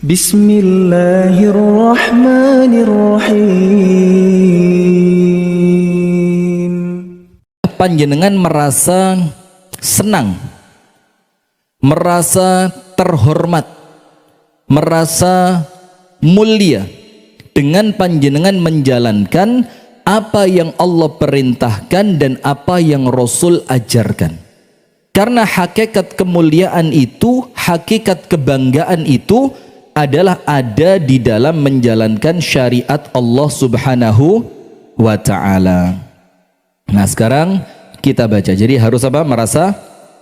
Bismillahirrahmanirrahim. Panjenengan merasa senang, merasa terhormat, merasa mulia dengan panjenengan menjalankan apa yang Allah perintahkan dan apa yang Rasul ajarkan. Karena hakikat kemuliaan itu, hakikat kebanggaan itu adalah ada di dalam menjalankan syariat Allah Subhanahu wa ta'ala. Nah, sekarang kita baca. Jadi harus apa? Merasa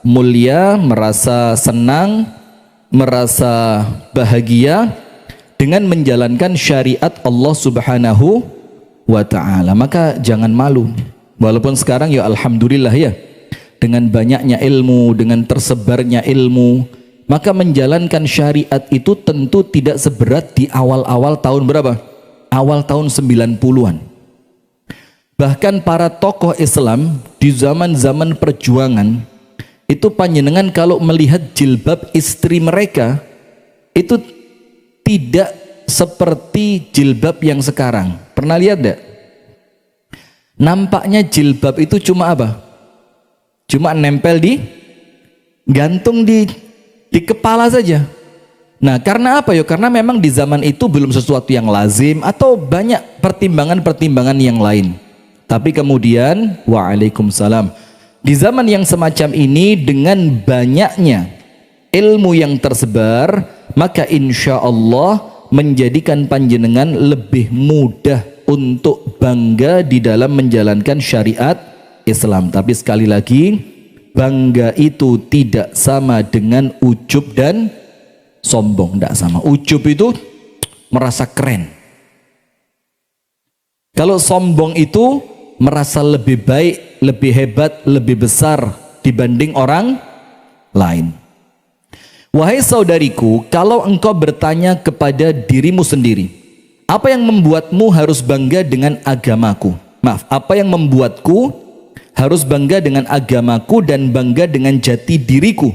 mulia, merasa senang, merasa bahagia dengan menjalankan syariat Allah Subhanahu wa ta'ala. Maka jangan malu. Walaupun sekarang ya alhamdulillah ya, dengan banyaknya ilmu, dengan tersebarnya ilmu, maka menjalankan syariat itu tentu tidak seberat di awal-awal tahun berapa? Awal tahun 90-an. Bahkan para tokoh Islam di zaman-zaman perjuangan itu panjenengan kalau melihat jilbab istri mereka itu tidak seperti jilbab yang sekarang. Pernah lihat enggak? Nampaknya jilbab itu cuma apa? Cuma nempel gantung di kepala saja. Nah, karena apa ya? Karena memang di zaman itu belum sesuatu yang lazim atau banyak pertimbangan-pertimbangan yang lain. Tapi kemudian, waalaikumsalam, di zaman yang semacam ini dengan banyaknya ilmu yang tersebar, maka insya Allah menjadikan panjenengan lebih mudah untuk bangga di dalam menjalankan syariat Islam. Tapi sekali lagi, bangga itu tidak sama dengan ujub dan sombong. Tidak sama. Ujub itu merasa keren. Kalau sombong itu merasa lebih baik, lebih hebat, lebih besar dibanding orang lain. Wahai saudariku, kalau engkau bertanya kepada dirimu sendiri, apa yang membuatmu harus bangga dengan agamaku? Maaf, apa yang membuatku harus bangga dengan agamaku dan bangga dengan jati diriku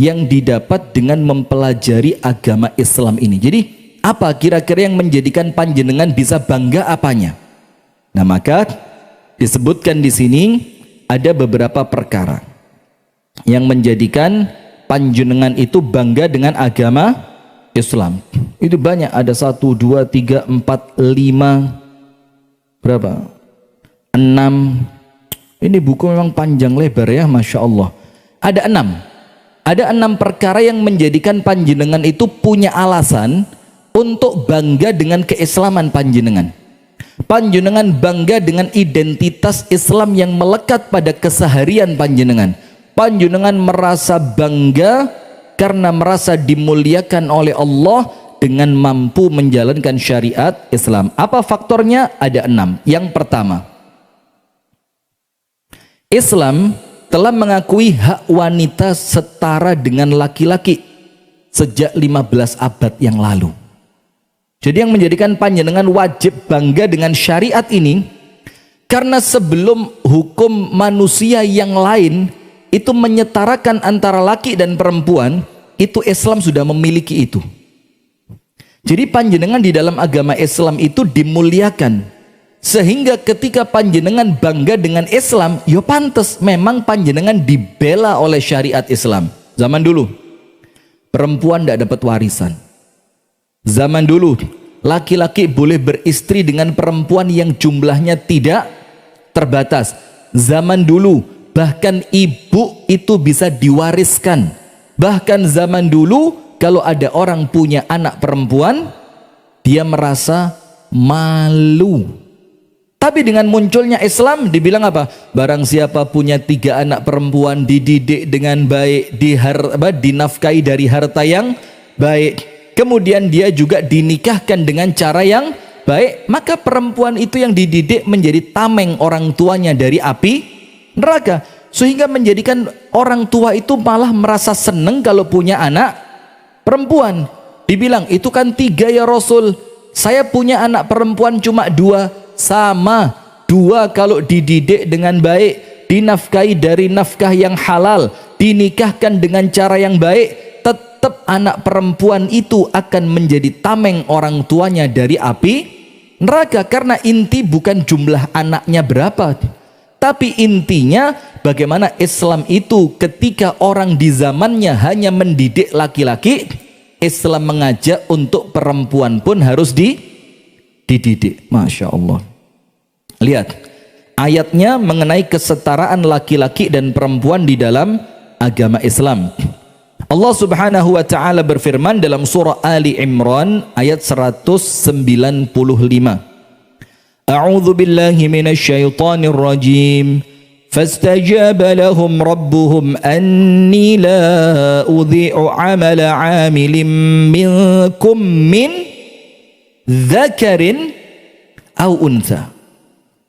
yang didapat dengan mempelajari agama Islam ini? Jadi apa kira-kira yang menjadikan panjenengan bisa bangga apanya? Nah, maka disebutkan di sini ada beberapa perkara yang menjadikan panjenengan itu bangga dengan agama Islam. Itu banyak, ada 1, 2, 3, 4, 5, berapa? 6. Ini buku memang panjang lebar ya, Masya Allah. Ada 6. Ada 6 perkara yang menjadikan panjenengan itu punya alasan untuk bangga dengan keislaman panjenengan. Panjenengan bangga dengan identitas Islam yang melekat pada keseharian panjenengan. Panjenengan merasa bangga karena merasa dimuliakan oleh Allah dengan mampu menjalankan syariat Islam. Apa faktornya? Ada 6. Yang pertama, Islam telah mengakui hak wanita setara dengan laki-laki sejak 15 abad yang lalu. Jadi yang menjadikan panjenengan wajib bangga dengan syariat ini, karena sebelum hukum manusia yang lain itu menyetarakan antara laki dan perempuan, itu Islam sudah memiliki itu. Jadi panjenengan di dalam agama Islam itu dimuliakan, sehingga ketika panjenengan bangga dengan Islam, ya pantas memang panjenengan dibela oleh syariat Islam. Zaman dulu perempuan tidak dapat warisan. Zaman dulu laki-laki boleh beristri dengan perempuan yang jumlahnya tidak terbatas. Zaman dulu bahkan ibu itu bisa diwariskan. Bahkan zaman dulu kalau ada orang punya anak perempuan, dia merasa malu. Tapi dengan munculnya Islam dibilang apa? Barang siapa punya 3 anak perempuan, dididik dengan baik, dinafkahi dari harta yang baik, kemudian dia juga dinikahkan dengan cara yang baik, maka perempuan itu yang dididik menjadi tameng orang tuanya dari api neraka. Sehingga menjadikan orang tua itu malah merasa seneng kalau punya anak perempuan. Dibilang, itu kan 3 ya Rasul, saya punya anak perempuan cuma 2. Sama, 2 kalau dididik dengan baik, dinafkahi dari nafkah yang halal, dinikahkan dengan cara yang baik, tetap tetap anak perempuan itu akan menjadi tameng orang tuanya dari api neraka. Karena inti bukan jumlah anaknya berapa, tapi intinya bagaimana Islam itu ketika orang di zamannya hanya mendidik laki-laki, Islam mengajak untuk perempuan pun harus dididik. Masya Allah. Lihat ayatnya mengenai kesetaraan laki-laki dan perempuan di dalam agama Islam. Allah Subhanahu wa taala berfirman dalam surah Ali Imran ayat 195. A'udzu billahi minasy syaithanir rajim. Fastajaba lahum rabbuhum anni la udhi'u 'amala 'amilin minkum min dzakarin aw untha.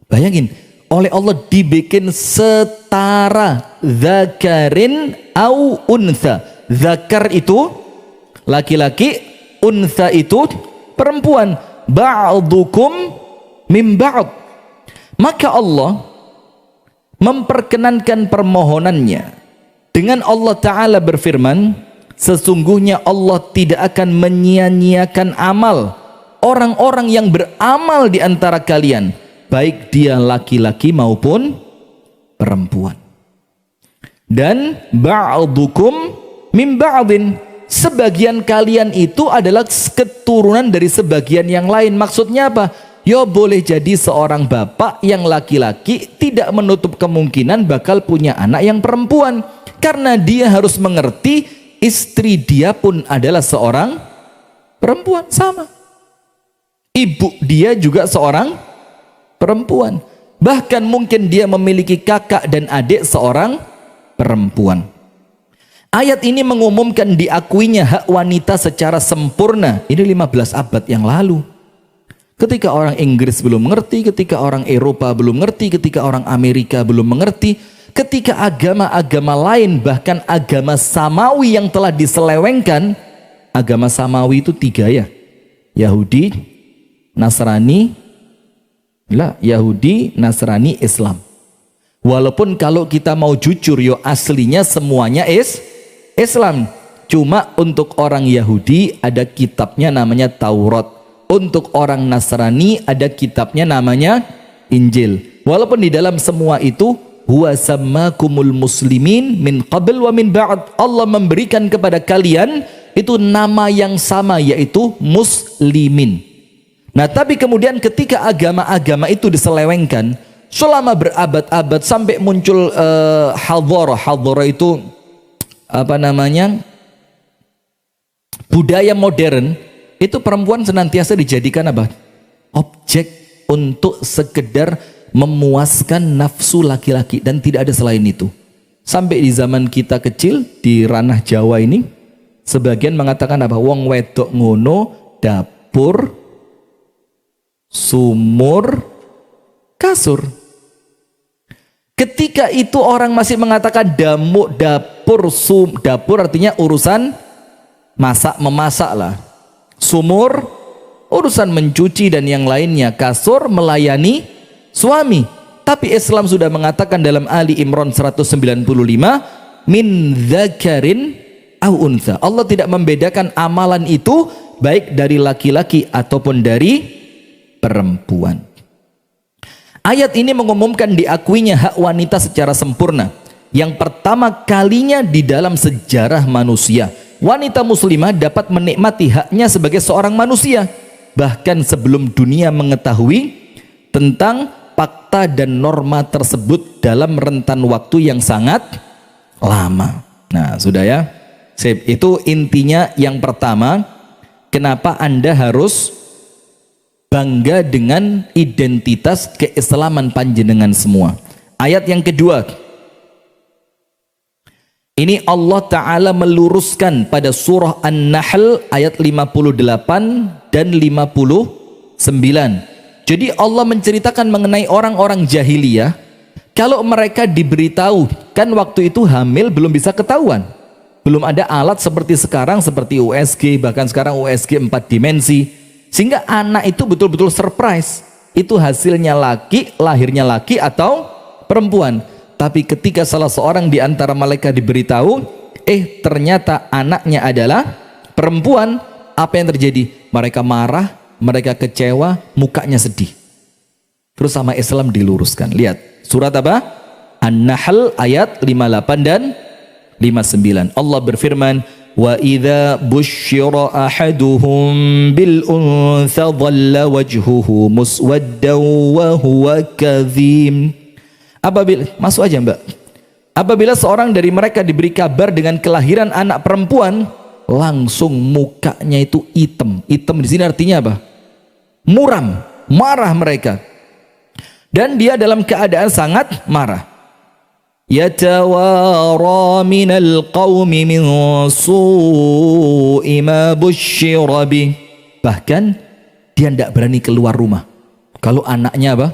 Bayangin, oleh Allah dibikin setara, dzakarin aw untha. Zakar itu laki-laki, untha itu perempuan. Ba'dukum min ba'd. Maka Allah memperkenankan permohonannya dengan Allah Ta'ala berfirman, sesungguhnya Allah tidak akan menyia-nyiakan amal orang-orang yang beramal di antara kalian, baik dia laki-laki maupun perempuan. Dan ba'dukum min ba'din, sebagian kalian itu adalah keturunan dari sebagian yang lain. Maksudnya apa? Ya boleh jadi seorang bapak yang laki-laki tidak menutup kemungkinan bakal punya anak yang perempuan, karena dia harus mengerti istri dia pun adalah seorang perempuan, sama ibu dia juga seorang perempuan, bahkan mungkin dia memiliki kakak dan adik seorang perempuan. Ayat ini mengumumkan diakuinya hak wanita secara sempurna. Ini 15 abad yang lalu. Ketika orang Inggris belum mengerti, ketika orang Eropa belum mengerti, ketika orang Amerika belum mengerti, ketika agama-agama lain, bahkan agama samawi yang telah diselewengkan. Agama samawi itu 3 ya. Yahudi, Nasrani, Nasrani, Islam. Walaupun kalau kita mau jujur, yo aslinya semuanya Islam. Cuma untuk orang Yahudi ada kitabnya namanya Taurat. Untuk orang Nasrani ada kitabnya namanya Injil. Walaupun di dalam semua itu huwa sammakumul muslimin min qabl wa min ba'd. Allah memberikan kepada kalian itu nama yang sama, yaitu muslimin. Nah, tapi kemudian ketika agama-agama itu diselewengkan selama berabad-abad sampai muncul hadharah itu apa namanya, budaya modern, itu perempuan senantiasa dijadikan apa? Objek untuk sekedar memuaskan nafsu laki-laki, dan tidak ada selain itu. Sampai di zaman kita kecil di ranah Jawa ini, sebagian mengatakan apa? Wong wedok ngono dapur, sumur, kasur. Ketika itu orang masih mengatakan dapur artinya urusan memasak lah. Sumur urusan mencuci dan yang lainnya. Kasur melayani suami. Tapi Islam sudah mengatakan dalam Ali Imran 195, min dzakarin aw untha. Allah tidak membedakan amalan itu baik dari laki-laki ataupun dari perempuan. Ayat ini mengumumkan diakuinya hak wanita secara sempurna. Yang pertama kalinya di dalam sejarah manusia, wanita muslimah dapat menikmati haknya sebagai seorang manusia, bahkan sebelum dunia mengetahui tentang fakta dan norma tersebut dalam rentan waktu yang sangat lama. Nah, sudah ya. Itu intinya yang pertama, kenapa Anda harus bangga dengan identitas keislaman panjenengan semua. Ayat yang kedua, ini Allah Ta'ala meluruskan pada surah An-Nahl ayat 58 dan 59. Jadi Allah menceritakan mengenai orang-orang jahiliyah, kalau mereka diberitahu, kan waktu itu hamil belum bisa ketahuan, belum ada alat seperti sekarang, seperti USG, bahkan sekarang USG 4 dimensi, sehingga anak itu betul-betul surprise, itu hasilnya laki, lahirnya laki atau perempuan. Tapi ketika salah seorang di antara malaikat diberitahu, ternyata anaknya adalah perempuan. Apa yang terjadi? Mereka marah, mereka kecewa, mukanya sedih. Terus sama Islam diluruskan. Lihat surat apa? An-Nahl ayat 58 dan 59. Allah berfirman, wa idza busyira ahaduhum bil untha dhalla wajhuhu muswaddan wa huwa kadhim. Apabila masuk aja Mbak. Apabila seorang dari mereka diberi kabar dengan kelahiran anak perempuan, langsung mukanya itu hitam. Hitam di sini artinya apa? Muram, marah mereka. Dan dia dalam keadaan sangat marah. Yatawara minal qawmi min su'i ma busyira bih. Bahkan dia tidak berani keluar rumah kalau anaknya apa?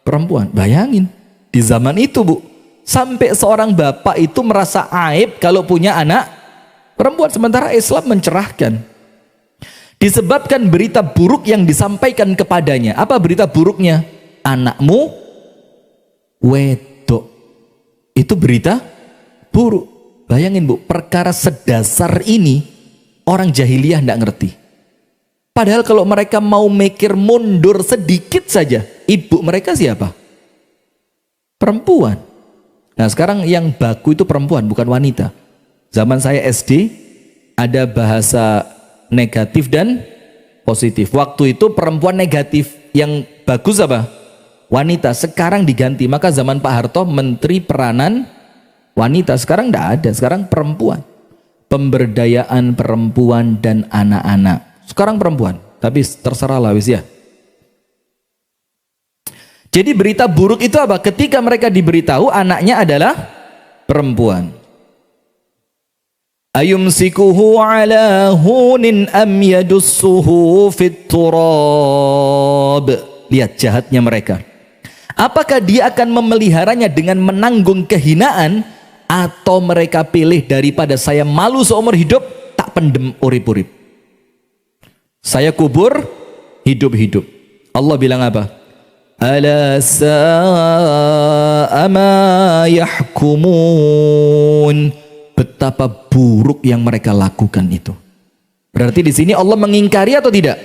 Perempuan. Bayangin di zaman itu Bu, sampai seorang bapak itu merasa aib kalau punya anak perempuan, sementara Islam mencerahkan. Disebabkan berita buruk yang disampaikan kepadanya. Apa berita buruknya? Anakmu wedok. Itu berita buruk. Bayangin Bu, perkara sedasar ini orang jahiliyah tidak ngerti. Padahal kalau mereka mau mikir mundur sedikit saja, ibu mereka siapa? Perempuan. Nah sekarang yang baku itu perempuan, bukan wanita. Zaman saya SD ada bahasa negatif dan positif. Waktu itu perempuan negatif, yang bagus apa? Wanita. Sekarang diganti. Maka zaman Pak Harto menteri peranan wanita. Sekarang tidak ada, sekarang perempuan. Pemberdayaan perempuan dan anak-anak. Sekarang perempuan, tapi terserah lah wis ya. Jadi berita buruk itu apa? Ketika mereka diberitahu anaknya adalah perempuan. Ayumsikuhu ala hunin am yadussuhu fit turab. Lihat jahatnya mereka. Apakah dia akan memeliharanya dengan menanggung kehinaan, atau mereka pilih daripada saya malu seumur hidup, tak pendem urip-urip, saya kubur hidup-hidup. Allah bilang apa? Ala sa'a ma yahkumun. Betapa buruk yang mereka lakukan itu. Berarti di sini Allah mengingkari atau tidak?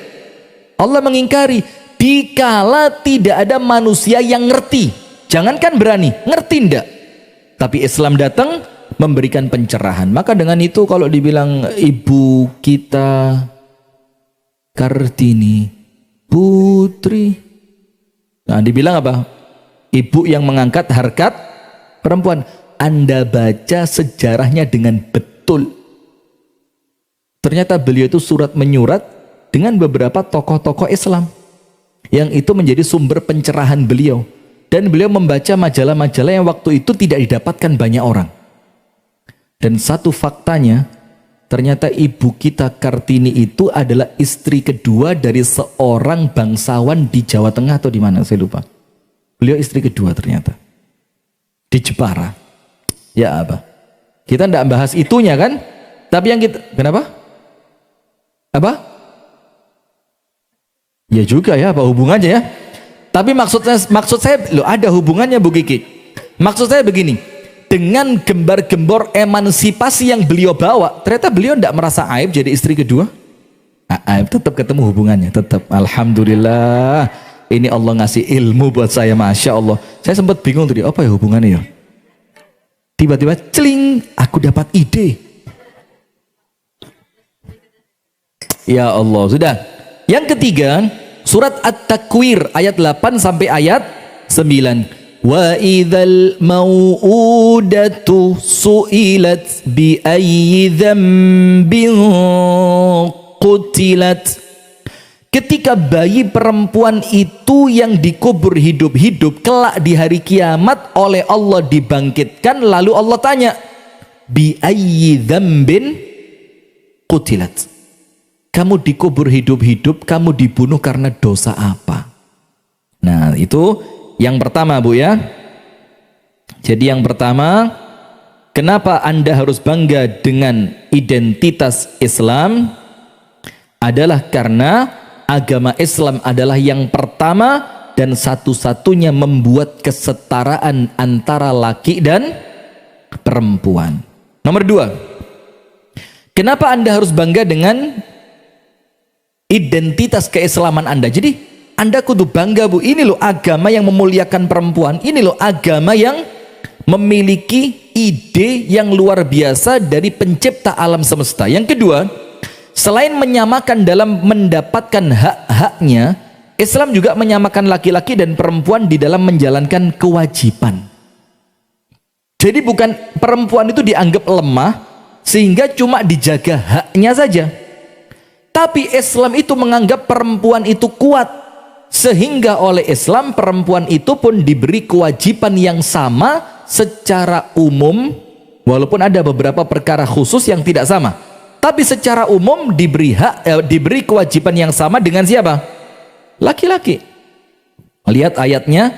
Allah mengingkari. Dikala tidak ada manusia yang ngerti, jangankan berani, ngerti ndak? Tapi Islam datang memberikan pencerahan. Maka dengan itu kalau dibilang ibu kita Kartini Putri, nah dibilang apa? Ibu yang mengangkat harkat perempuan. Anda baca sejarahnya dengan betul. Ternyata beliau itu surat menyurat dengan beberapa tokoh-tokoh Islam, yang itu menjadi sumber pencerahan beliau. Dan beliau membaca majalah-majalah yang waktu itu tidak didapatkan banyak orang. Dan satu faktanya, ternyata ibu kita Kartini itu adalah istri kedua dari seorang bangsawan di Jawa Tengah atau di mana, saya lupa. Beliau istri kedua ternyata. Di Jepara. Ya apa? Kita tidak bahas itunya kan? Tapi yang kita, kenapa? Apa? Ya juga ya, apa hubungannya ya? Tapi maksud saya loh, ada hubungannya Bu Kiki. Maksud saya begini, dengan gembar-gembor emansipasi yang beliau bawa, ternyata beliau tidak merasa aib jadi istri kedua. Aib, tetap ketemu hubungannya, tetap. Alhamdulillah, ini Allah ngasih ilmu buat saya, Masya Allah. Saya sempat bingung tadi, apa ya hubungannya ya? Tiba-tiba celing, aku dapat ide. Ya Allah, sudah. Yang ketiga, surat At-Takwir ayat 8 sampai ayat 9. Wa idzal mau'udatu su'ilat bi ayyi dzambin qutilat. Ketika bayi perempuan itu yang dikubur hidup-hidup kelak di hari kiamat oleh Allah dibangkitkan, lalu Allah tanya, bi ayyi dzambin qutilat. Kamu dikubur hidup-hidup, kamu dibunuh karena dosa apa? Nah, itu yang pertama Bu ya. Jadi yang pertama, kenapa Anda harus bangga dengan identitas Islam? Adalah karena agama Islam adalah yang pertama dan satu-satunya membuat kesetaraan antara laki dan perempuan. Nomor dua, Kenapa Anda harus bangga dengan identitas keislaman Anda? Jadi Anda kudu bangga, Bu, ini loh agama yang memuliakan perempuan, ini loh agama yang memiliki ide yang luar biasa dari pencipta alam semesta. Yang kedua, selain menyamakan dalam mendapatkan hak-haknya, Islam juga menyamakan laki-laki dan perempuan di dalam menjalankan kewajiban. Jadi bukan perempuan itu dianggap lemah sehingga cuma dijaga haknya saja, tapi Islam itu menganggap perempuan itu kuat, sehingga oleh Islam perempuan itu pun diberi kewajiban yang sama secara umum, walaupun ada beberapa perkara khusus yang tidak sama, tapi secara umum diberi kewajiban yang sama dengan siapa? Laki-laki. Lihat ayatnya,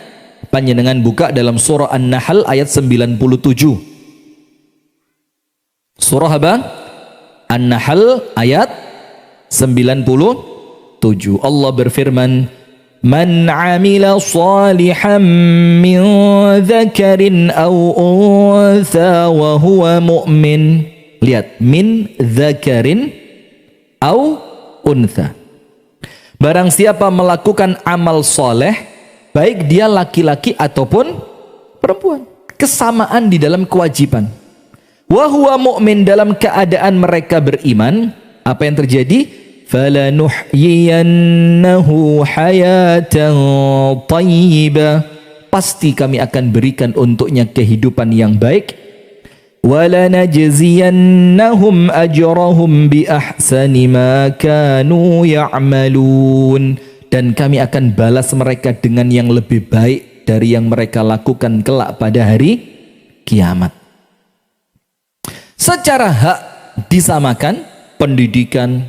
panjenengan buka dalam surah An-Nahl ayat 97. Surah apa? An-Nahl ayat 97. Allah berfirman, "Man 'amila shalihan min dzakarin aw untha wa huwa mu'min." Lihat, min dzakarin aw untha. Barang siapa melakukan amal soleh, baik dia laki-laki ataupun perempuan, kesamaan di dalam kewajiban. Wa huwa mu'min, dalam keadaan mereka beriman, apa yang terjadi? Falanuhyiyannahu hayatan thayyibah, pasti kami akan berikan untuknya kehidupan yang baik. وَلَنَجْزِيَنَّهُمْ أَجْرَهُمْ بِأَحْسَنِ مَا كَانُوا يَعْمَلُونَ, dan kami akan balas mereka dengan yang lebih baik dari yang mereka lakukan kelak pada hari kiamat. Secara hak disamakan, pendidikan,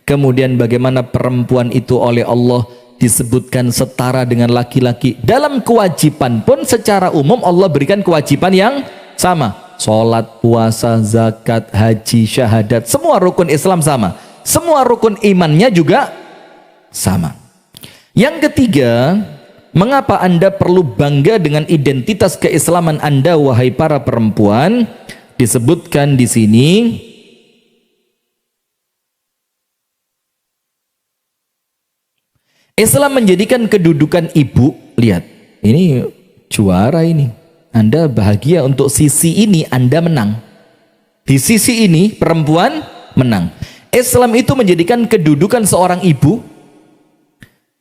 kemudian bagaimana perempuan itu oleh Allah disebutkan setara dengan laki-laki. Dalam kewajiban pun secara umum Allah berikan kewajiban yang sama. Sholat, puasa, zakat, haji, syahadat, semua rukun Islam sama, semua rukun imannya juga sama. Yang ketiga, mengapa Anda perlu bangga dengan identitas keislaman Anda, wahai para perempuan? Disebutkan di sini, Islam menjadikan kedudukan ibu. Lihat, ini juara ini. Anda bahagia untuk sisi ini, Anda menang. Di sisi ini perempuan menang. Islam itu menjadikan kedudukan seorang ibu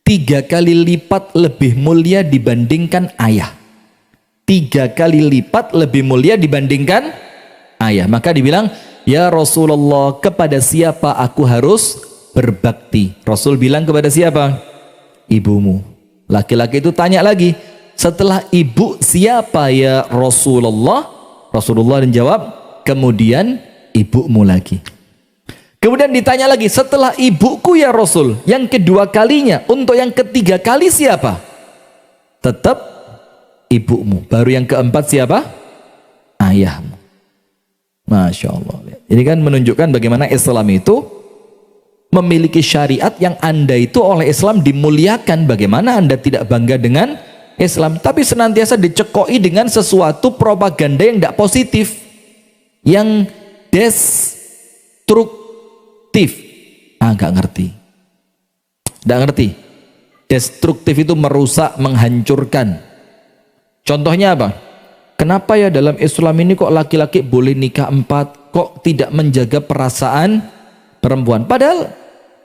3 kali lipat lebih mulia dibandingkan ayah. 3 kali lipat lebih mulia dibandingkan ayah. Maka dibilang, ya Rasulullah, kepada siapa aku harus berbakti? Rasul bilang, kepada siapa? Ibumu. Laki-laki itu tanya lagi, setelah ibu siapa ya Rasulullah? Rasulullah menjawab, kemudian ibumu lagi. Kemudian ditanya lagi, setelah ibuku ya Rasul, yang kedua kalinya, untuk yang ketiga kali siapa? Tetap ibumu. Baru yang keempat siapa? Ayahmu. Masya Allah. Ini kan menunjukkan bagaimana Islam itu memiliki syariat yang Anda itu oleh Islam dimuliakan. Bagaimana Anda tidak bangga dengan Islam, tapi senantiasa dicekoi dengan sesuatu propaganda yang tidak positif, yang destruktif. Nggak ngerti. Destruktif itu merusak, menghancurkan. Contohnya apa? Kenapa ya dalam Islam ini kok laki-laki boleh nikah 4, kok tidak menjaga perasaan perempuan? Padahal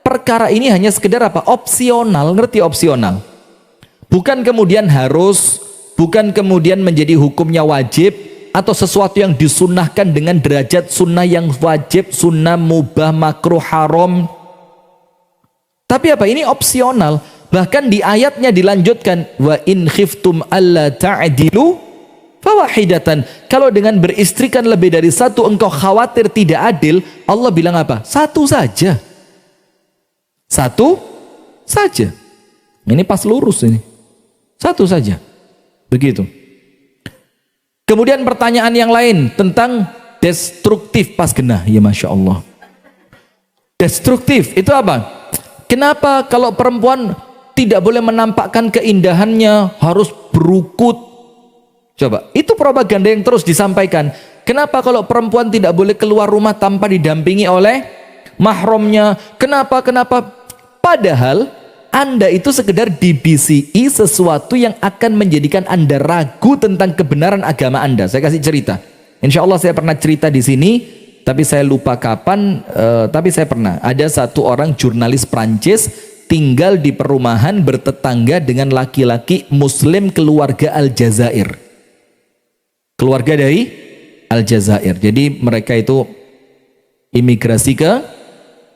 perkara ini hanya sekedar apa? Opsional. Ngerti opsional? Bukan kemudian harus, bukan kemudian menjadi hukumnya wajib, atau sesuatu yang disunnahkan dengan derajat sunnah yang wajib, sunnah, mubah, makruh, haram. Tapi apa? Ini opsional. Bahkan di ayatnya dilanjutkan, wa in khiftum alla ta'dilu fawahidatan. Kalau dengan beristrikan lebih dari satu engkau khawatir tidak adil, Allah bilang apa? Satu saja. Satu saja. Ini pas lurus ini. Satu saja. Begitu. Kemudian pertanyaan yang lain tentang destruktif pas genah. Ya Masya Allah. Destruktif itu apa? Kenapa kalau perempuan tidak boleh menampakkan keindahannya, harus berukut Coba, itu propaganda yang terus disampaikan. Kenapa kalau perempuan tidak boleh keluar rumah tanpa didampingi oleh mahramnya? Kenapa? Padahal Anda itu sekedar dibisi sesuatu yang akan menjadikan Anda ragu tentang kebenaran agama Anda. Saya kasih cerita. Insya Allah saya pernah cerita di sini, tapi saya lupa kapan. Tapi saya pernah. Ada satu orang jurnalis Prancis tinggal di perumahan bertetangga dengan laki-laki Muslim keluarga Aljazair. Keluarga dari Aljazair. Jadi mereka itu imigrasi ke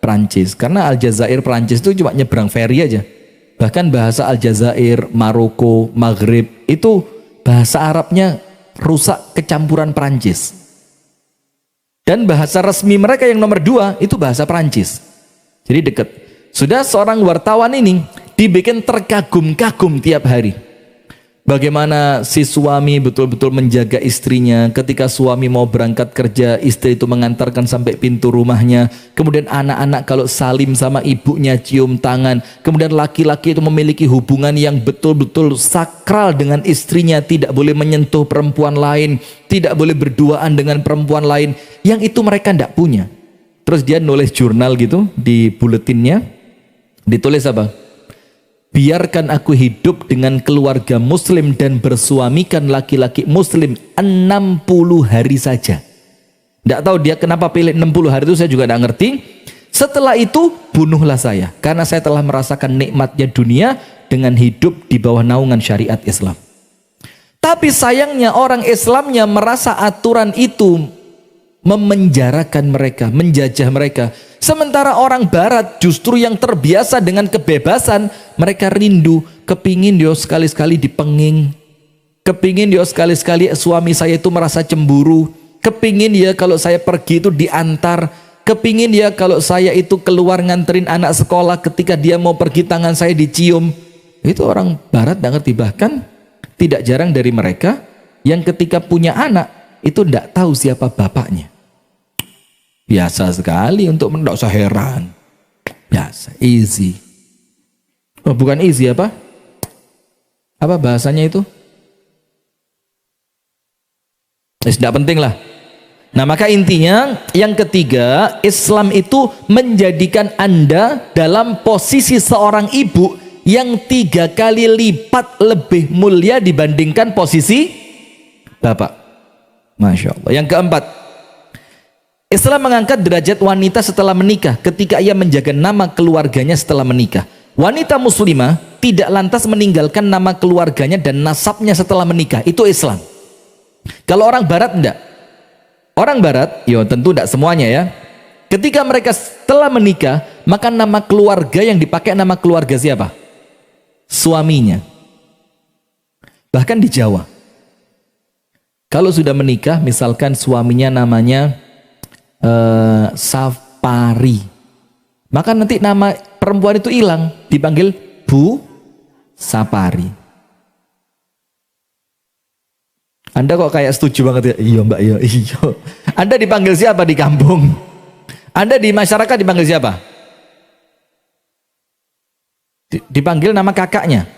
Prancis. Karena Aljazair Prancis itu cuma nyebrang ferry aja. Bahkan bahasa Aljazair, Maroko, Maghrib itu bahasa Arabnya rusak kecampuran Prancis. Dan bahasa resmi mereka yang nomor 2 itu bahasa Prancis. Jadi dekat. Sudah seorang wartawan ini dibikin terkagum-kagum tiap hari. Bagaimana si suami betul-betul menjaga istrinya. Ketika suami mau berangkat kerja, istri itu mengantarkan sampai pintu rumahnya. Kemudian anak-anak kalau salim sama ibunya cium tangan. Kemudian laki-laki itu memiliki hubungan yang betul-betul sakral dengan istrinya. Tidak boleh menyentuh perempuan lain, tidak boleh berduaan dengan perempuan lain. Yang itu mereka tidak punya. Terus dia nulis jurnal gitu di buletinnya. Ditulis apa? Biarkan aku hidup dengan keluarga muslim dan bersuamikan laki-laki muslim 60 hari saja. Tidak tahu dia kenapa pilih 60 hari itu, saya juga tidak ngerti. Setelah itu bunuhlah saya, karena saya telah merasakan nikmatnya dunia dengan hidup di bawah naungan syariat Islam. Tapi sayangnya orang Islamnya merasa aturan itu memenjarakan mereka, menjajah mereka. Sementara orang barat justru yang terbiasa dengan kebebasan, mereka rindu, kepingin dia sekali-sekali dipenging, kepingin dia sekali-sekali suami saya itu merasa cemburu, kepingin dia kalau saya pergi itu diantar, kepingin dia kalau saya itu keluar nganterin anak sekolah, ketika dia mau pergi tangan saya dicium. Itu orang barat tidak ngerti. Bahkan tidak jarang dari mereka yang ketika punya anak itu tidak tahu siapa bapaknya. Biasa sekali untuk tidak usah heran. Biasa, easy. Oh, bukan easy apa? Apa bahasanya itu? Tidak penting lah. Nah, maka intinya yang ketiga, Islam itu menjadikan Anda dalam posisi seorang ibu yang 3 kali lipat lebih mulia dibandingkan posisi bapak. Masya Allah. Yang keempat, Islam mengangkat derajat wanita setelah menikah ketika ia menjaga nama keluarganya setelah menikah. Wanita muslimah tidak lantas meninggalkan nama keluarganya dan nasabnya setelah menikah. Itu Islam. Kalau orang barat enggak. Orang barat, ya tentu enggak semuanya ya. Ketika mereka setelah menikah, maka nama keluarga yang dipakai nama keluarga siapa? Suaminya. Bahkan di Jawa, kalau sudah menikah, misalkan suaminya namanya Sapari, maka nanti nama perempuan itu hilang, dipanggil Bu Sapari. Anda kok kayak setuju banget ya? Iya mbak, iya. Anda dipanggil siapa di kampung? Anda di masyarakat dipanggil siapa? Dipanggil nama kakaknya,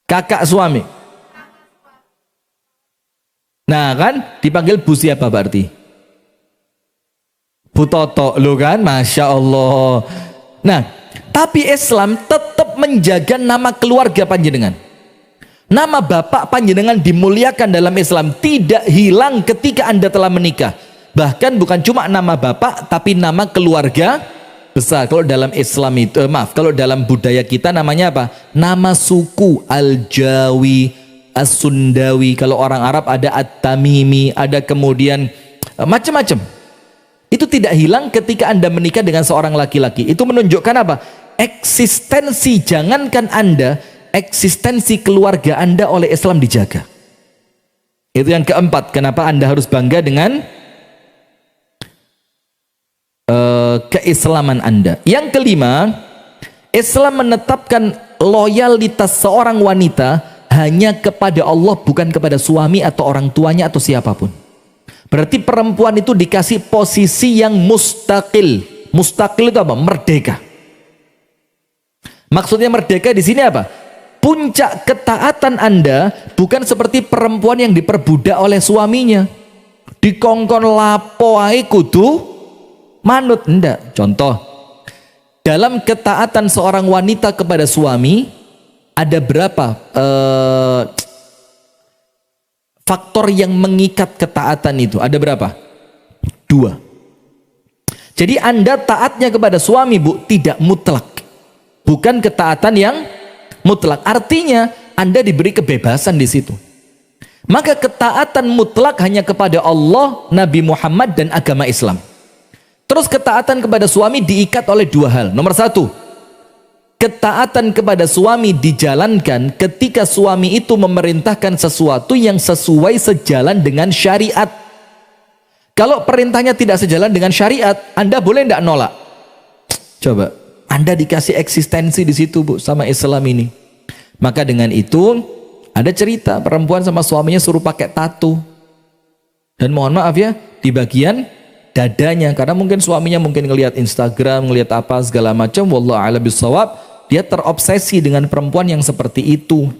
kakak suami. Nah kan, dipanggil Bu siapa berarti? Bu Toto, lo kan, Masya Allah. Nah, tapi Islam tetap menjaga nama keluarga panjenengan. Nama bapak panjenengan dimuliakan dalam Islam, tidak hilang ketika Anda telah menikah. Bahkan bukan cuma nama bapak, tapi nama keluarga besar. Kalau dalam Islam itu, kalau dalam budaya kita namanya apa? Nama suku, Al-Jawi, As-Sundawi. Kalau orang Arab ada At-Tamimi, ada kemudian macam-macam. Itu tidak hilang ketika Anda menikah dengan seorang laki-laki. Itu menunjukkan apa? Eksistensi, jangankan Anda, eksistensi keluarga Anda oleh Islam dijaga. Itu yang keempat, kenapa Anda harus bangga dengan keislaman Anda. Yang kelima, Islam menetapkan loyalitas seorang wanita hanya kepada Allah, bukan kepada suami atau orang tuanya atau siapapun. Berarti perempuan itu dikasih posisi yang mustaqil. Mustaqil itu apa? Merdeka. Maksudnya merdeka di sini apa? puncak ketaatan Anda bukan seperti perempuan yang diperbudak oleh suaminya. Dikongkon lapo ae kudu manut, enggak. Contoh, dalam ketaatan seorang wanita kepada suami ada berapa faktor yang mengikat ketaatan itu? Ada berapa? 2. Jadi Anda taatnya kepada suami, Bu, tidak mutlak. Bukan ketaatan yang mutlak. Artinya Anda diberi kebebasan di situ. Maka ketaatan mutlak hanya kepada Allah, Nabi Muhammad, dan agama Islam. Terus ketaatan kepada suami diikat oleh 2 hal. Nomor 1, ketaatan kepada suami dijalankan ketika suami itu memerintahkan sesuatu yang sesuai sejalan dengan syariat. Kalau perintahnya tidak sejalan dengan syariat, Anda boleh tidak nolak? Coba, Anda dikasih eksistensi di situ, Bu, sama Islam ini. Maka dengan itu, ada cerita perempuan sama suaminya suruh pakai tato. Dan mohon maaf ya, di bagian dadanya, karena mungkin suaminya mungkin ngelihat Instagram, ngelihat apa segala macam, wallahu a'lam bishawab, dia terobsesi dengan perempuan yang seperti itu.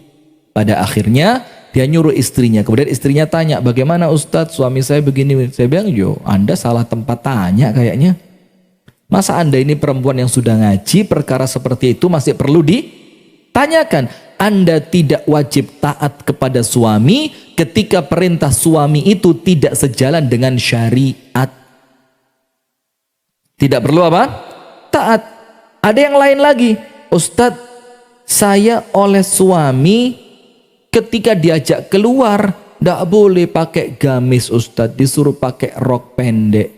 Pada akhirnya dia nyuruh istrinya, kemudian istrinya tanya, bagaimana Ustadz, suami saya begini. Saya bilang, yo Anda salah tempat tanya kayaknya. Masa Anda ini perempuan yang sudah ngaji, perkara seperti itu masih perlu ditanyakan. Anda tidak wajib taat kepada suami ketika perintah suami itu tidak sejalan dengan syariat. Tidak perlu apa? Taat. Ada yang lain lagi. Ustadz, saya oleh suami ketika diajak keluar tidak boleh pakai gamis, Ustadz, disuruh pakai rok pendek,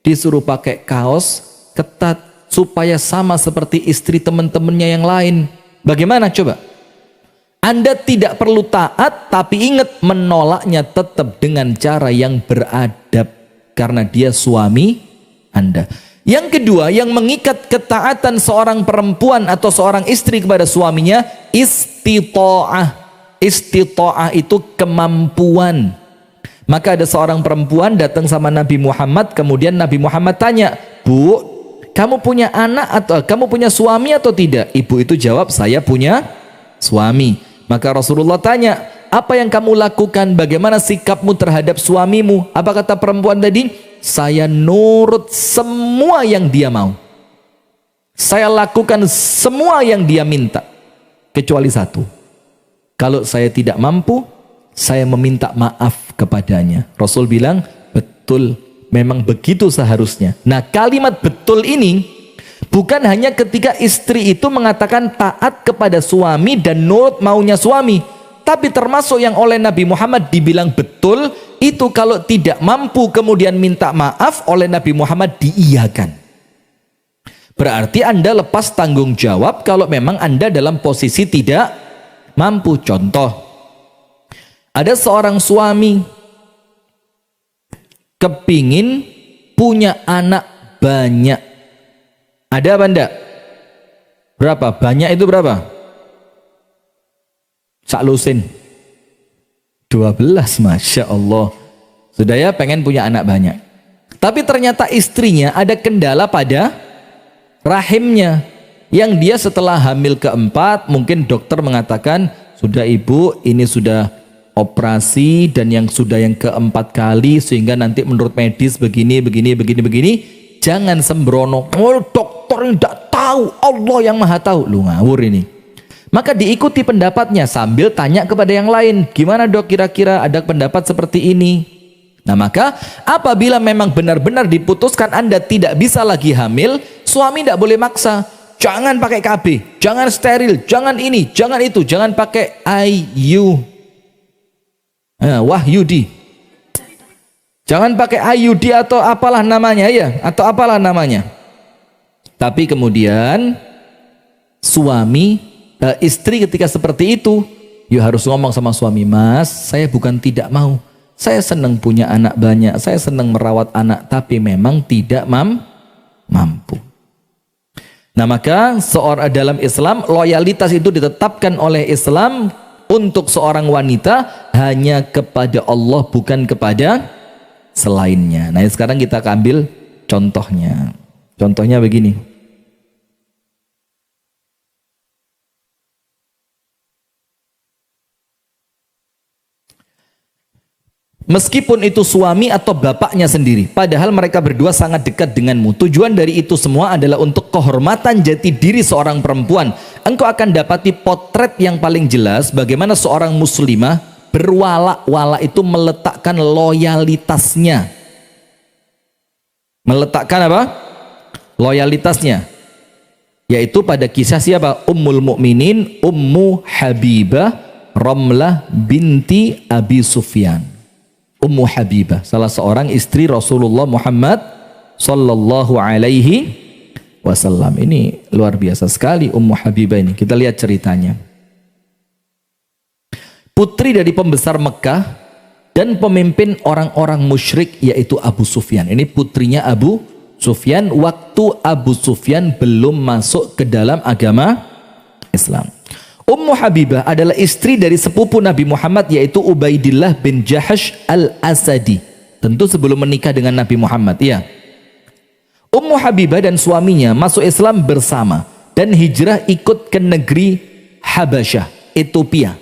disuruh pakai kaos ketat supaya sama seperti istri teman-temannya yang lain. Bagaimana coba? Anda tidak perlu taat, tapi ingat menolaknya tetap dengan cara yang beradab karena dia suami Anda. Yang kedua, yang mengikat ketaatan seorang perempuan atau seorang istri kepada suaminya, istita'ah. Istita'ah itu kemampuan. Maka ada seorang perempuan datang sama Nabi Muhammad, kemudian Nabi Muhammad tanya, Bu, kamu punya anak atau kamu punya suami atau tidak? Ibu itu jawab, saya punya suami. Maka Rasulullah tanya, apa yang kamu lakukan? Bagaimana sikapmu terhadap suamimu? Apa kata perempuan tadi? Saya nurut semua yang dia mau. Saya lakukan semua yang dia minta. Kecuali satu. Kalau saya tidak mampu, saya meminta maaf kepadanya. Rasul bilang, betul, memang begitu seharusnya. Nah, kalimat betul ini bukan hanya ketika istri itu mengatakan taat kepada suami dan nurut maunya suami, tapi termasuk yang oleh Nabi Muhammad dibilang betul, itu kalau tidak mampu kemudian minta maaf, oleh Nabi Muhammad diiyakan. Berarti Anda lepas tanggung jawab kalau memang Anda dalam posisi tidak mampu. Contoh, ada seorang suami kepingin punya anak banyak. Ada apa enggak? Berapa? Banyak itu berapa? Sak lusin 12, Masya Allah. Sudah ya, pengen punya anak banyak. Tapi ternyata istrinya ada kendala pada rahimnya, yang dia setelah hamil keempat, mungkin dokter mengatakan, sudah ibu, ini sudah operasi dan yang sudah yang keempat kali, sehingga nanti menurut medis begini. Jangan sembrono, oh dokter tidak tahu, Allah yang maha tahu. Lu ngawur ini. Maka diikuti pendapatnya sambil tanya kepada yang lain, gimana dok, kira-kira ada pendapat seperti ini. Nah, maka apabila memang benar-benar diputuskan Anda tidak bisa lagi hamil, suami tidak boleh maksa. Jangan pakai KB, jangan steril, jangan ini, jangan itu, jangan pakai IU, Wahyudi. Jangan pakai IUD atau apalah namanya ya, atau apalah namanya. Tapi kemudian suami, istri ketika seperti itu, you harus ngomong sama suami, Mas, saya bukan tidak mau. Saya senang punya anak banyak, saya senang merawat anak, tapi memang tidak mampu. Nah, maka dalam Islam loyalitas itu ditetapkan oleh Islam untuk seorang wanita hanya kepada Allah, bukan kepada selainnya. Nah, sekarang kita ambil contohnya. Contohnya begini. Meskipun itu suami atau bapaknya sendiri, padahal mereka berdua sangat dekat denganmu. Tujuan dari itu semua adalah untuk kehormatan jati diri seorang perempuan. Engkau akan dapati potret yang paling jelas bagaimana seorang muslimah berwala-wala itu meletakkan loyalitasnya. Meletakkan apa? Loyalitasnya. Yaitu pada kisah siapa? Ummul Mukminin Ummu Habibah Ramlah binti Abi Sufyan. Ummu Habibah, salah seorang istri Rasulullah Muhammad sallallahu alaihi wasallam. Ini luar biasa sekali Ummu Habibah ini. Kita lihat ceritanya. Putri dari pembesar Mekah dan pemimpin orang-orang musyrik yaitu Abu Sufyan. Ini putrinya Abu Sufyan waktu Abu Sufyan belum masuk ke dalam agama Islam. Ummu Habibah adalah istri dari sepupu Nabi Muhammad yaitu Ubaidillah bin Jahash al-Asadi. Tentu sebelum menikah dengan Nabi Muhammad, ya. Ummu Habibah dan suaminya masuk Islam bersama dan hijrah ikut ke negeri Habasyah, Ethiopia,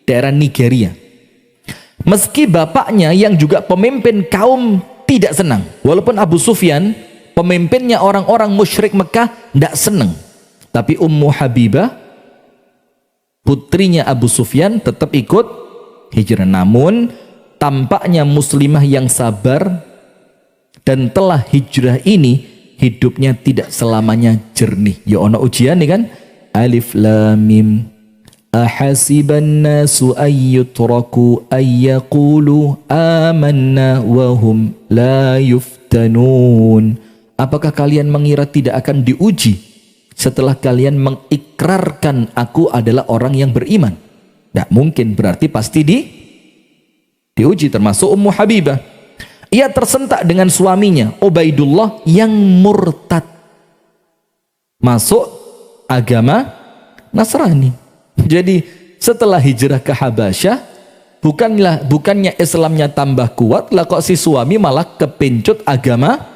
daerah Nigeria. Meski bapaknya yang juga pemimpin kaum tidak senang, walaupun Abu Sufyan pemimpinnya orang-orang musyrik Mekah tidak senang, tapi Ummu Habibah putrinya Abu Sufyan tetap ikut hijrah. Namun tampaknya muslimah yang sabar dan telah hijrah ini hidupnya tidak selamanya jernih. Ya ono ujian nih kan. Alif lam mim ahasiban nasu ayyutraku ayyaqulu amanna wa hum la yuftanun. Apakah kalian mengira tidak akan diuji setelah kalian mengikrarkan aku adalah orang yang beriman? Tidak mungkin, berarti pasti diuji. Termasuk Ummu Habibah. Ia tersentak dengan suaminya Ubaidullah yang murtad, masuk agama Nasrani. Jadi setelah hijrah ke Habasyah, bukannya Islamnya tambah kuat lah, kok si suami malah kepincut agama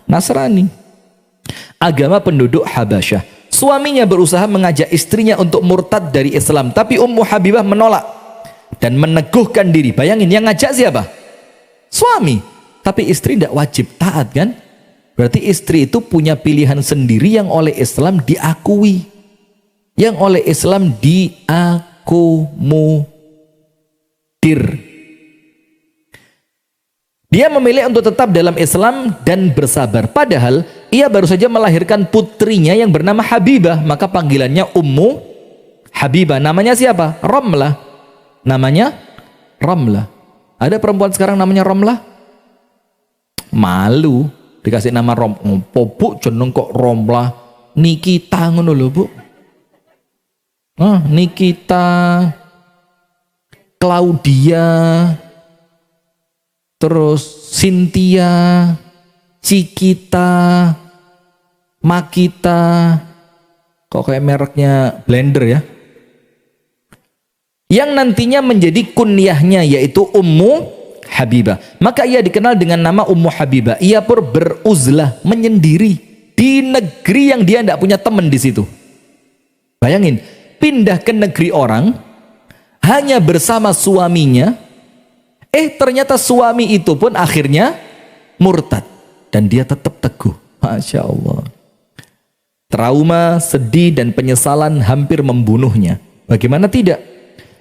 Nasrani, agama penduduk Habasyah. Suaminya berusaha mengajak istrinya untuk murtad dari Islam, tapi Ummu Habibah menolak dan meneguhkan diri. Bayangin, yang ngajak siapa? Suami. Tapi istri tidak wajib taat kan? Berarti istri itu punya pilihan sendiri yang oleh Islam diakui, yang oleh Islam diakomodir. Dia memilih untuk tetap dalam Islam dan bersabar. Padahal ia baru saja melahirkan putrinya yang bernama Habibah. Maka panggilannya Ummu Habibah. Namanya siapa? Ramlah. Namanya Ramlah. Ada perempuan sekarang namanya Ramlah? Malu dikasih nama Rom. Ngopo bu jeneng kok Ramlah? Nikita ngono lho bu. Nikita, Claudia, terus Cynthia, Cikita, Makita. Kok kayak mereknya blender ya? Yang nantinya menjadi kunyahnya yaitu Ummu Habibah. Maka ia dikenal dengan nama Ummu Habibah. Ia pun beruzlah, menyendiri di negeri yang dia tidak punya teman di situ. Bayangin, pindah ke negeri orang hanya bersama suaminya. Ternyata suami itu pun akhirnya murtad dan dia tetap teguh. Masya Allah. Trauma, sedih dan penyesalan hampir membunuhnya. Bagaimana tidak?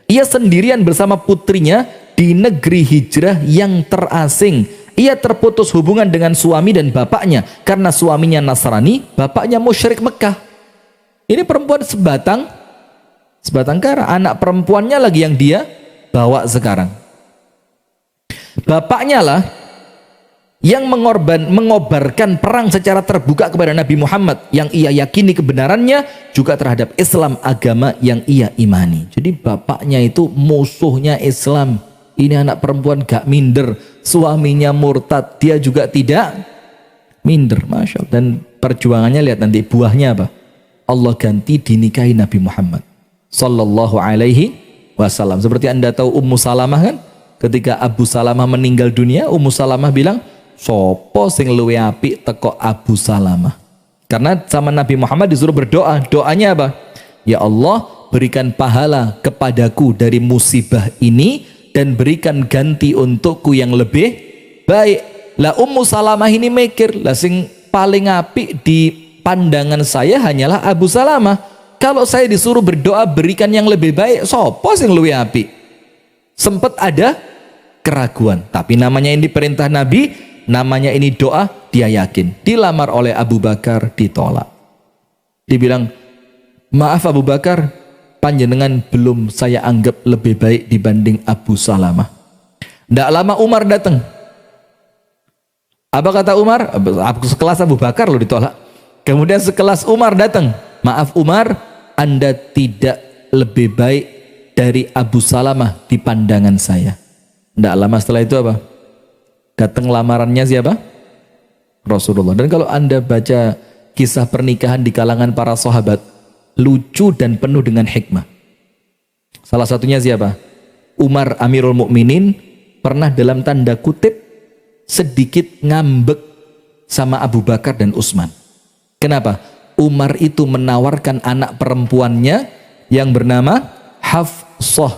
Ia sendirian bersama putrinya di negeri hijrah yang terasing. Ia terputus hubungan dengan suami dan bapaknya karena suaminya Nasrani, bapaknya musyrik Mekah. Ini perempuan sebatang kara. Anak perempuannya lagi yang dia bawa sekarang. Bapaknya lah yang mengobarkan perang secara terbuka kepada Nabi Muhammad yang ia yakini kebenarannya, juga terhadap Islam, agama yang ia imani. Jadi bapaknya itu musuhnya Islam. Ini anak perempuan gak minder, suaminya murtad, dia juga tidak minder. Masya Allah. Dan perjuangannya lihat nanti buahnya apa? Allah ganti dinikahi Nabi Muhammad sallallahu alaihi wasallam. Seperti Anda tahu Ummu Salamah kan? Ketika Abu Salamah meninggal dunia, Ummu Salamah bilang, sopo sing luwe apik teko Abu Salamah. Karena sama Nabi Muhammad disuruh berdoa. Doanya apa? Ya Allah, berikan pahala kepadaku dari musibah ini dan berikan ganti untukku yang lebih baik. Lah Ummu Salamah ini mikir, lah sing paling apik di pandangan saya hanyalah Abu Salamah. Kalau saya disuruh berdoa berikan yang lebih baik, sopo sing luwih apik? Sempat ada keraguan, tapi namanya ini perintah Nabi, namanya ini doa, dia yakin. Dilamar oleh Abu Bakar, ditolak. Dibilang, maaf Abu Bakar, panjenengan belum saya anggap lebih baik dibanding Abu Salamah. Tidak lama Umar datang. Apa kata Umar? Sekelas Abu Bakar loh ditolak. Kemudian sekelas Umar datang. Maaf Umar, Anda tidak lebih baik dari Abu Salamah di pandangan saya. Tidak lama setelah itu apa? Datang lamarannya siapa? Rasulullah. Dan kalau Anda baca kisah pernikahan di kalangan para sahabat, lucu dan penuh dengan hikmah. Salah satunya siapa? Umar Amirul Mukminin pernah dalam tanda kutip sedikit ngambek sama Abu Bakar dan Utsman. Kenapa? Umar itu menawarkan anak perempuannya yang bernama Hafsah.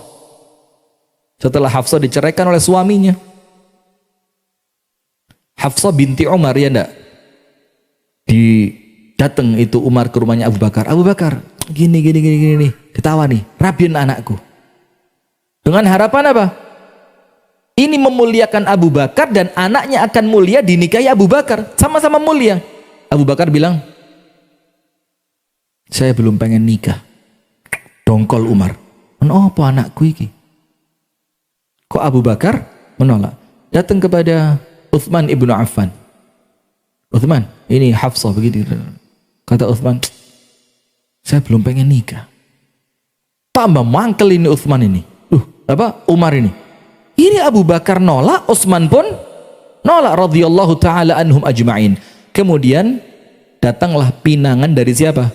Setelah Hafsah diceraikan oleh suaminya. Hafsah binti Umar, ya enggak? Datang itu Umar ke rumahnya Abu Bakar. Abu Bakar, gini, ketawa nih, rabiin anakku. Dengan harapan apa? Ini memuliakan Abu Bakar dan anaknya akan mulia dinikahi Abu Bakar. Sama-sama mulia. Abu Bakar bilang, saya belum pengen nikah. Dongkol Umar. Apa anakku iki? Kok Abu Bakar menolak? Datang kepada Utsman ibnu Affan. Utsman, ini Hafsah begitu. Kata Utsman, saya belum pengen nikah. Tambah mangkel ini Utsman ini. Umar ini. Ini Abu Bakar nolak, Utsman pun nolak radhiyallahu taala anhum ajma'in. Kemudian datanglah pinangan dari siapa?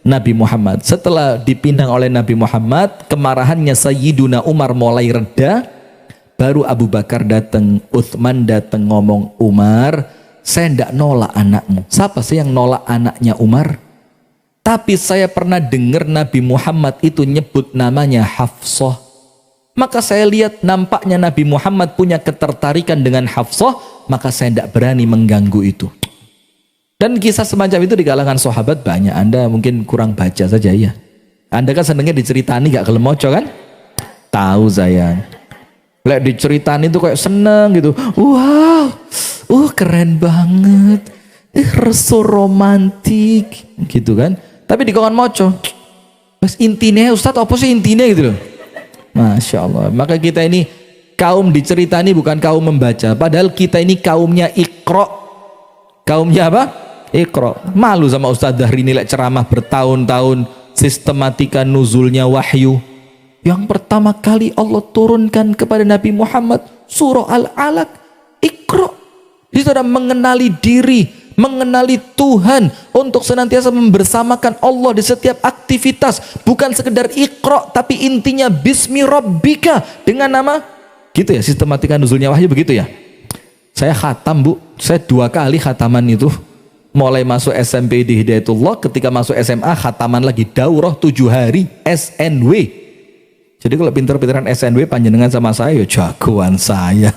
Nabi Muhammad. Setelah dipinang oleh Nabi Muhammad, kemarahannya Sayyiduna Umar mulai reda. Baru Abu Bakar datang, Utsman datang ngomong, Umar, saya tidak nolak anakmu. Siapa sih yang nolak anaknya Umar? Tapi saya pernah dengar Nabi Muhammad itu nyebut namanya Hafsah. Maka saya lihat nampaknya Nabi Muhammad punya ketertarikan dengan Hafsah, maka saya tidak berani mengganggu itu. Dan kisah semacam itu di kalangan sahabat banyak. Anda mungkin kurang baca saja ya. Anda kan senengnya diceritani, gak kelem moco kan? Tahu saya. Lek diceritani itu kayak seneng gitu. Wow, keren banget. So romantik gitu kan. Tapi di kawan moco. Mas intinya Ustadz apa sih intinya gitu loh. Masya Allah. Maka kita ini kaum diceritani bukan kaum membaca. Padahal kita ini kaumnya Iqra. Kaumnya apa? Iqra. Malu sama Ustadz Dahri nilai ceramah bertahun-tahun sistematika nuzulnya wahyu. Yang pertama kali Allah turunkan kepada Nabi Muhammad surah Al-Alaq, Iqra. Dia sudah mengenali diri, mengenali Tuhan untuk senantiasa membersamakan Allah di setiap aktivitas. Bukan sekedar Iqra, tapi intinya Bismi Rabbika, dengan nama gitu ya. Sistematika nuzulnya wahyu begitu ya. Saya khatam Bu, saya 2 kali khataman itu. Mulai masuk SMP di Hidayatullah, ketika masuk SMA khataman lagi daurah 7 hari SNW. Jadi kalau pinter-pinteran SNW panjenengan sama saya ya jagoan saya.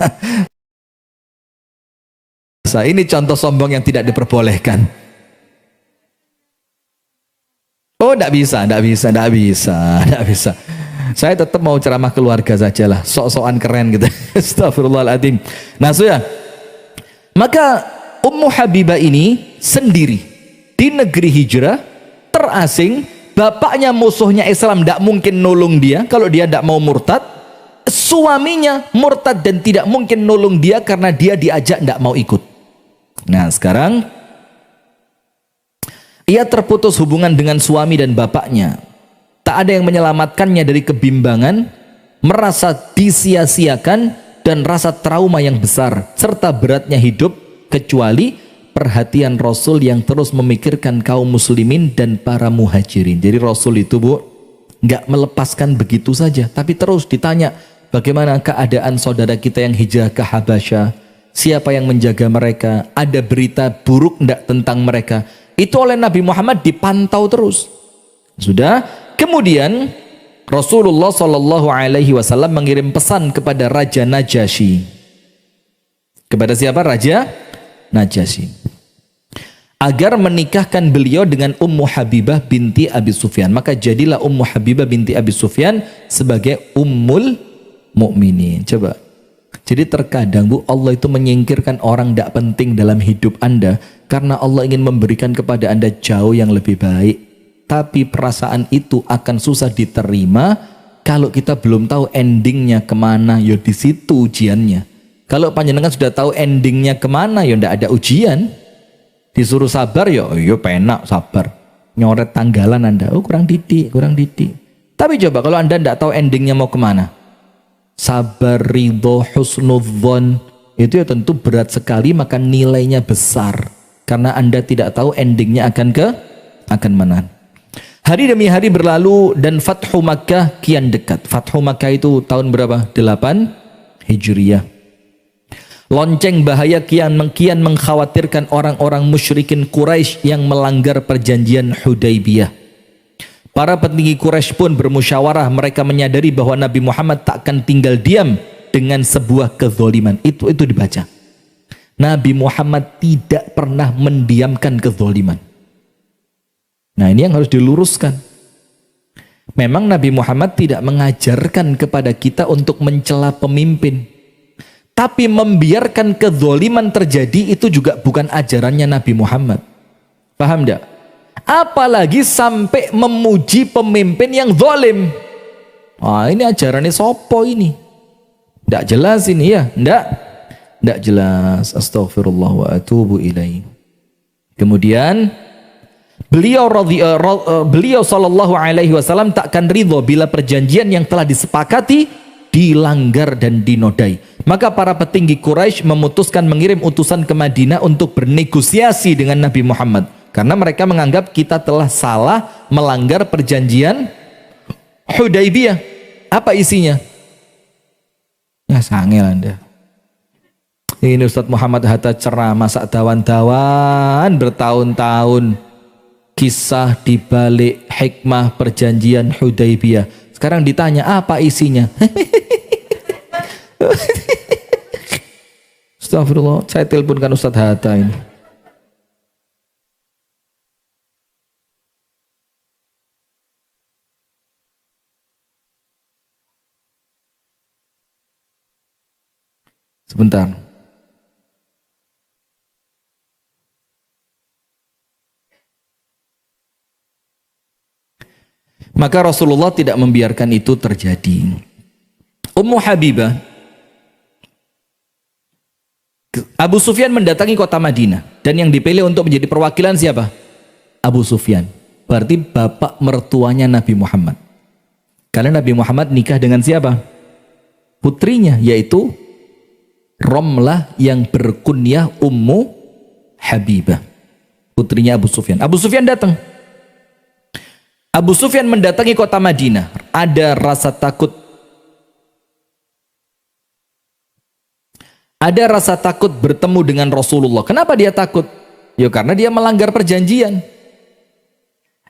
Ini contoh sombong yang tidak diperbolehkan. Oh, tidak bisa. Saya tetap mau ceramah keluarga sajalah, sok-sokan keren gitu. Astagfirullahaladzim. Nah, sudah. Maka Ummu Habibah ini sendiri di negeri hijrah, terasing, bapaknya musuhnya Islam, tidak mungkin nolong dia kalau dia tidak mau murtad. Suaminya murtad dan tidak mungkin nolong dia karena dia diajak tidak mau ikut. Nah sekarang ia terputus hubungan dengan suami dan bapaknya. Tak ada yang menyelamatkannya dari kebimbangan, merasa disia-siakan dan rasa trauma yang besar serta beratnya hidup, kecuali perhatian Rasul yang terus memikirkan kaum muslimin dan para muhajirin. Jadi Rasul itu Bu nggak melepaskan begitu saja, tapi terus ditanya bagaimana keadaan saudara kita yang hijrah ke Habasyah, siapa yang menjaga mereka, ada berita buruk enggak tentang mereka. Itu oleh Nabi Muhammad dipantau terus. Sudah, kemudian Rasulullah Shallallahu Alaihi Wasallam mengirim pesan kepada Raja Najasyi. Kepada siapa? Raja Najasyi, agar menikahkan beliau dengan Ummu Habibah binti Abi Sufyan. Maka jadilah Ummu Habibah binti Abi Sufyan sebagai Ummul Mukminin. Coba. Jadi terkadang Bu, Allah itu menyingkirkan orang tidak penting dalam hidup Anda karena Allah ingin memberikan kepada Anda jauh yang lebih baik. Tapi perasaan itu akan susah diterima kalau kita belum tahu endingnya kemana. Ya di situ ujiannya. Kalau panjenengan sudah tahu endingnya kemana, ya tidak ada ujian. Disuruh sabar, ya penak sabar. Nyoret tanggalan Anda, oh kurang didik. Tapi coba kalau Anda tidak tahu endingnya mau kemana, sabar, ridho, husnudzon, itu ya tentu berat sekali, maka nilainya besar karena Anda tidak tahu endingnya akan mana. Hari demi hari berlalu dan Fathu Makkah kian dekat. Fathu Makkah itu tahun berapa? 8 Hijriah. Lonceng bahaya kian mengkhawatirkan orang-orang musyrikin Quraisy yang melanggar perjanjian Hudaybiyah. Para petinggi Quraisy pun bermusyawarah. Mereka menyadari bahwa Nabi Muhammad tak akan tinggal diam dengan sebuah kezoliman. Itu dibaca. Nabi Muhammad tidak pernah mendiamkan kezoliman. Nah, ini yang harus diluruskan. Memang Nabi Muhammad tidak mengajarkan kepada kita untuk mencela pemimpin. Tapi membiarkan kezoliman terjadi itu juga bukan ajarannya Nabi Muhammad. Paham tidak? Apalagi sampai memuji pemimpin yang zalim. Wah, ini ajarannya sopo ini? Tidak jelas ini ya? Tidak jelas. Astaghfirullah wa atubu ilaih. Kemudian beliau sallallahu alaihi wasallam takkan ridho bila perjanjian yang telah disepakati dilanggar dan dinodai. Maka para petinggi Quraisy memutuskan mengirim utusan ke Madinah untuk bernegosiasi dengan Nabi Muhammad karena mereka menganggap kita telah salah melanggar perjanjian Hudaybiyah. Apa isinya? Ya sangel Anda. Ini Ustadz Muhammad Hatta ceramah sak dawan-dawan bertahun-tahun. Kisah dibalik hikmah perjanjian Hudaybiyah. Sekarang ditanya apa isinya? Astagfirullah, saya teleponkan Ustadz Hatta ini. Sebentar. Maka Rasulullah tidak membiarkan itu terjadi. Ummu Habibah, Abu Sufyan mendatangi kota Madinah dan yang dipilih untuk menjadi perwakilan siapa? Abu Sufyan. Berarti bapak mertuanya Nabi Muhammad. Karena Nabi Muhammad nikah dengan siapa? Putrinya, yaitu Romlah yang berkunyah Ummu Habibah, putrinya Abu Sufyan. Abu Sufyan datang. Abu Sufyan mendatangi kota Madinah. Ada rasa takut. Ada rasa takut bertemu dengan Rasulullah. Kenapa dia takut? Ya karena dia melanggar perjanjian.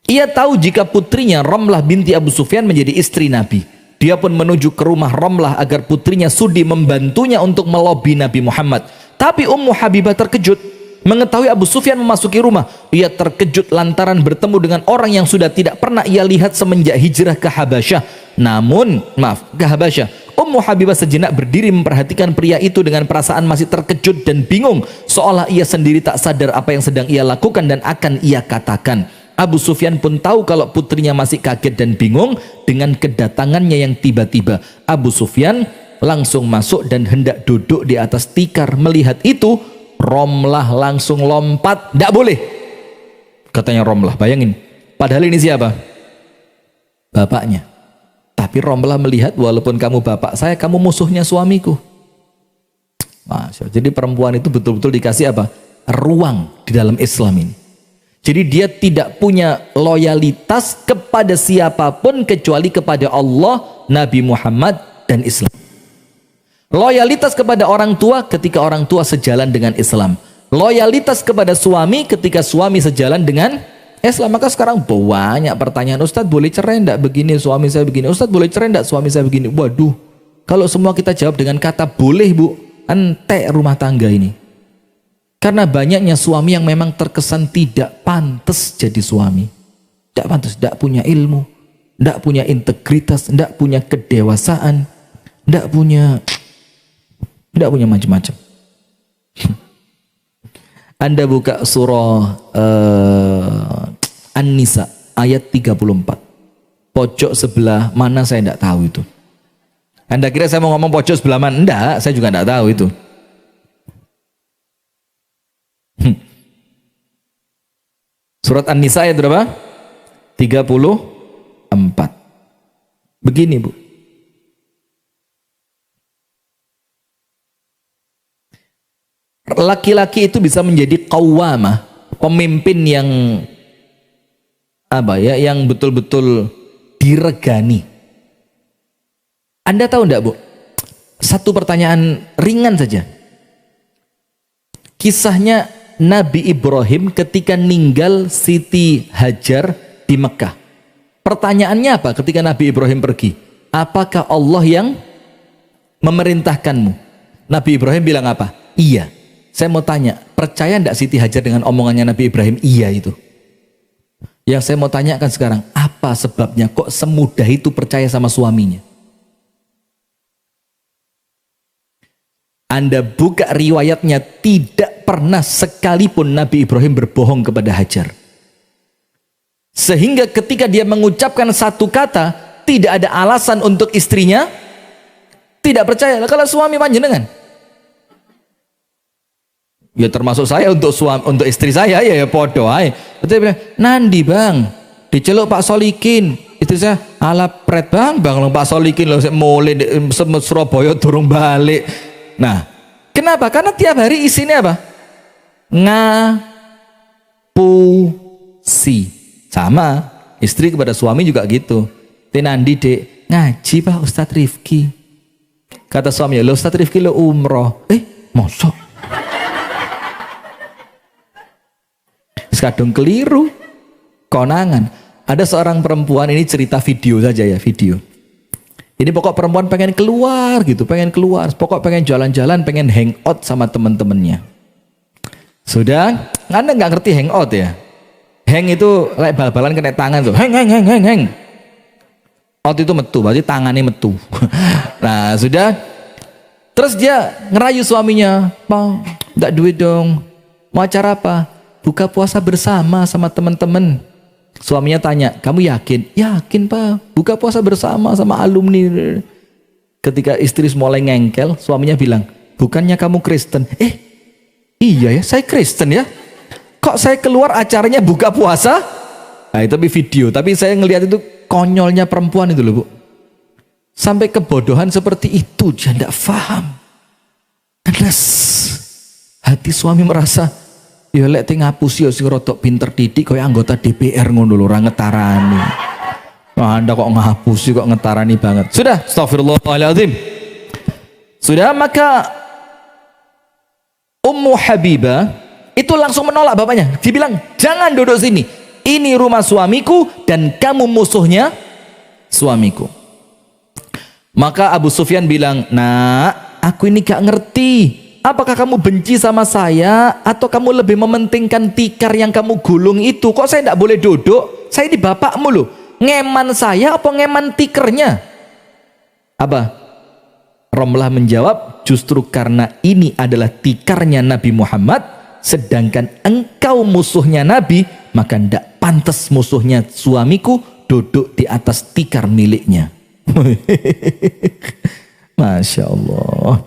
Ia tahu jika putrinya Romlah binti Abu Sufyan menjadi istri Nabi. Dia pun menuju ke rumah Romlah agar putrinya sudi membantunya untuk melobi Nabi Muhammad. Tapi Ummu Habibah terkejut. Mengetahui Abu Sufyan memasuki rumah, ia terkejut lantaran bertemu dengan orang yang sudah tidak pernah ia lihat semenjak hijrah ke Habasyah. Ke Habasyah. Ummu Habibah sejenak berdiri memperhatikan pria itu dengan perasaan masih terkejut dan bingung, seolah ia sendiri tak sadar apa yang sedang ia lakukan dan akan ia katakan. Abu Sufyan pun tahu kalau putrinya masih kaget dan bingung dengan kedatangannya yang tiba-tiba. Abu Sufyan langsung masuk dan hendak duduk di atas tikar. Melihat itu, Romlah langsung lompat. Tidak boleh, katanya Romlah. Bayangin, padahal ini siapa? Bapaknya. Tapi Romlah melihat, walaupun kamu bapak saya, kamu musuhnya suamiku. Masya Allah. Jadi perempuan itu betul-betul dikasih apa? Ruang di dalam Islam ini. Jadi dia tidak punya loyalitas kepada siapapun kecuali kepada Allah, Nabi Muhammad, dan Islam. Loyalitas kepada orang tua ketika orang tua sejalan dengan Islam. Loyalitas kepada suami ketika suami sejalan dengan Islam. Maka sekarang banyak pertanyaan, Ustadz boleh cerai enggak begini suami saya begini, Ustadz boleh cerai enggak suami saya begini. Waduh, kalau semua kita jawab dengan kata boleh bu, entek rumah tangga ini. Karena banyaknya suami yang memang terkesan tidak pantas jadi suami, tidak pantas, tidak punya ilmu, tidak punya integritas, tidak punya kedewasaan, tidak punya macam-macam. Anda buka surah An-Nisa ayat 34. Pojok sebelah mana saya tidak tahu itu. Anda kira saya mau ngomong pojok sebelah mana? Enggak, saya juga tidak tahu itu. Surat An-Nisa ayat berapa? 34. Begini bu. Laki-laki itu bisa menjadi qawwamah, pemimpin yang yang betul-betul diregani. Anda tahu enggak bu? Satu pertanyaan ringan saja. Kisahnya Nabi Ibrahim ketika ninggal Siti Hajar di Mekah. Pertanyaannya apa ketika Nabi Ibrahim pergi? Apakah Allah yang memerintahkanmu? Nabi Ibrahim bilang apa? Iya. Saya mau tanya, percaya enggak Siti Hajar dengan omongannya Nabi Ibrahim? Iya itu. Yang saya mau tanyakan sekarang, apa sebabnya kok semudah itu percaya sama suaminya? Anda buka riwayatnya, tidak pernah sekalipun Nabi Ibrahim berbohong kepada Hajar. Sehingga ketika dia mengucapkan satu kata, tidak ada alasan untuk istrinya tidak percaya. Kalau suami panjenengan, ya termasuk saya untuk istri saya ya podo ae. Dia bilang, "Nandi bang, diceluk Pak Solikin." Istri saya, "Ala pret bang Pak Solikin lho sik mulai Surabaya durung balik." Nah, kenapa? Karena tiap hari isinya apa? Ngapusi. Sama, istri kepada suami juga gitu. Nandi dek, ngaji Pak Ustadz Rifki. Kata suami, "Lo Ustadz Rifki lo umroh." Mosok? Kadung keliru, konangan. Ada seorang perempuan, ini cerita video saja ya, video. Ini pokok perempuan pengen keluar gitu, pokok pengen jalan-jalan, pengen hangout sama temen-temennya. Sudah, Anda nggak ngerti hangout ya? Hang itu kayak bal-balan kena tangan tuh, hang. Out itu metu, berarti tangannya metu. Nah sudah, terus dia ngerayu suaminya, "Bang, nggak duit dong, mau acara apa? Buka puasa bersama sama teman-teman." Suaminya tanya, "Kamu yakin?" "Yakin Pak, buka puasa bersama sama alumni." Ketika istri mulai ngengkel, suaminya bilang, "Bukannya kamu Kristen?" Iya ya, saya Kristen ya. Kok saya keluar acaranya buka puasa? Nah itu video, tapi saya ngelihat itu konyolnya perempuan itu loh bu. Sampai kebodohan seperti itu, dia tidak paham. Keras. Hati suami merasa, ya lek ting ngapusi ya sing rodok pinter didik kaya anggota DPR ngono lho, ora ngetarani. Wah, Anda kok ngapusi kok ngetarani banget. Sudah, astagfirullahaladzim. Sudah, maka Ummu Habibah itu langsung menolak bapaknya. Dia bilang, "Jangan duduk sini. Ini rumah suamiku dan kamu musuhnya suamiku." Maka Abu Sufyan bilang, "Nak, aku ini gak ngerti. Apakah kamu benci sama saya atau kamu lebih mementingkan tikar yang kamu gulung itu? Kok saya tidak boleh duduk? Saya ini bapakmu loh. Ngeman saya apa ngeman tikernya?" Apa? Romlah menjawab, "Justru karena ini adalah tikarnya Nabi Muhammad, sedangkan engkau musuhnya Nabi, maka tidak pantas musuhnya suamiku duduk di atas tikar miliknya." Masya Allah.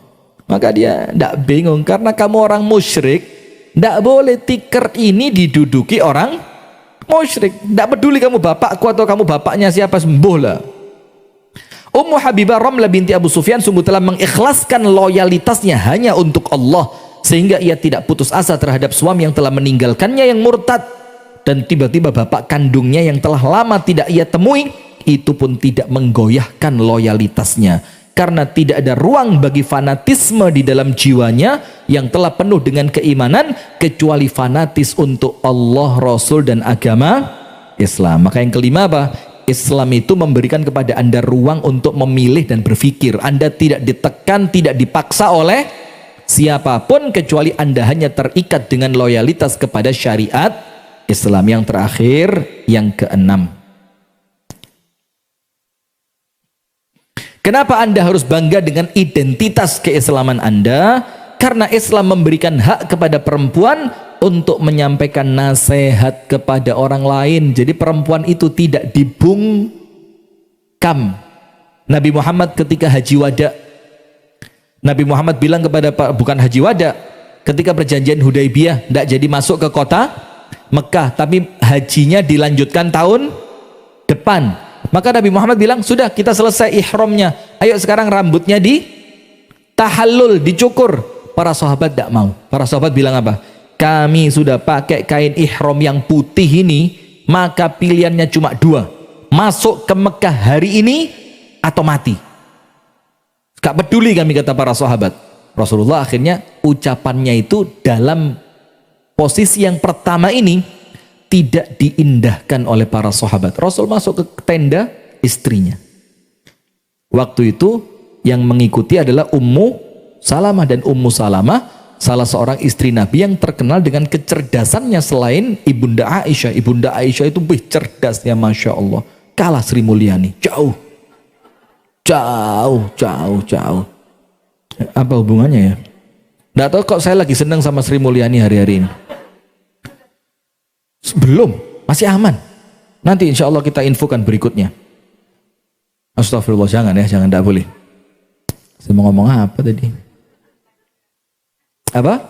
Maka dia tidak bingung, karena kamu orang musyrik, tidak boleh tikar ini diduduki orang musyrik. Tidak peduli kamu bapakku atau kamu bapaknya siapa, sembuh lah. Ummu Habibah Ramlah binti Abu Sufyan sungguh telah mengikhlaskan loyalitasnya hanya untuk Allah, sehingga ia tidak putus asa terhadap suami yang telah meninggalkannya yang murtad. Dan tiba-tiba bapak kandungnya yang telah lama tidak ia temui, itu pun tidak menggoyahkan loyalitasnya. karena tidak ada ruang bagi fanatisme di dalam jiwanya yang telah penuh dengan keimanan kecuali fanatis untuk Allah, Rasul dan agama Islam. Maka yang kelima apa? Islam itu memberikan kepada Anda ruang untuk memilih dan berpikir. Anda tidak ditekan, tidak dipaksa oleh siapapun kecuali Anda hanya terikat dengan loyalitas kepada syariat Islam. Yang terakhir, yang keenam, kenapa Anda harus bangga dengan identitas keislaman Anda? Karena Islam memberikan hak kepada perempuan untuk menyampaikan nasihat kepada orang lain. Jadi perempuan itu tidak dibungkam. Nabi Muhammad ketika haji wada, Nabi Muhammad bilang kepada bukan haji wada, ketika perjanjian Hudaibiyah tidak jadi masuk ke kota Mekah, tapi hajinya dilanjutkan tahun depan. Maka Nabi Muhammad bilang, sudah kita selesai ihramnya, ayo sekarang rambutnya di tahallul, dicukur. Para sahabat tidak mau. Para sahabat bilang apa? Kami sudah pakai kain ihram yang putih ini, maka pilihannya cuma dua, masuk ke Mekah hari ini atau mati. Gak peduli kami, kata para sahabat. Rasulullah akhirnya ucapannya itu dalam posisi yang pertama ini tidak diindahkan oleh para sahabat. Rasul masuk ke tenda istrinya. Waktu itu yang mengikuti adalah Ummu Salamah, dan Ummu Salamah salah seorang istri Nabi yang terkenal dengan kecerdasannya selain Ibunda Aisyah. Ibunda Aisyah itu lebih cerdasnya, Masya Allah, kalah Sri Mulyani jauh. Apa hubungannya ya? Nggak tahu kok saya lagi senang sama Sri Mulyani hari-hari ini. Belum, masih aman. Nanti insya Allah kita infokan berikutnya. Astagfirullah, jangan ya, jangan, tidak boleh. Saya mau ngomong apa tadi? Apa?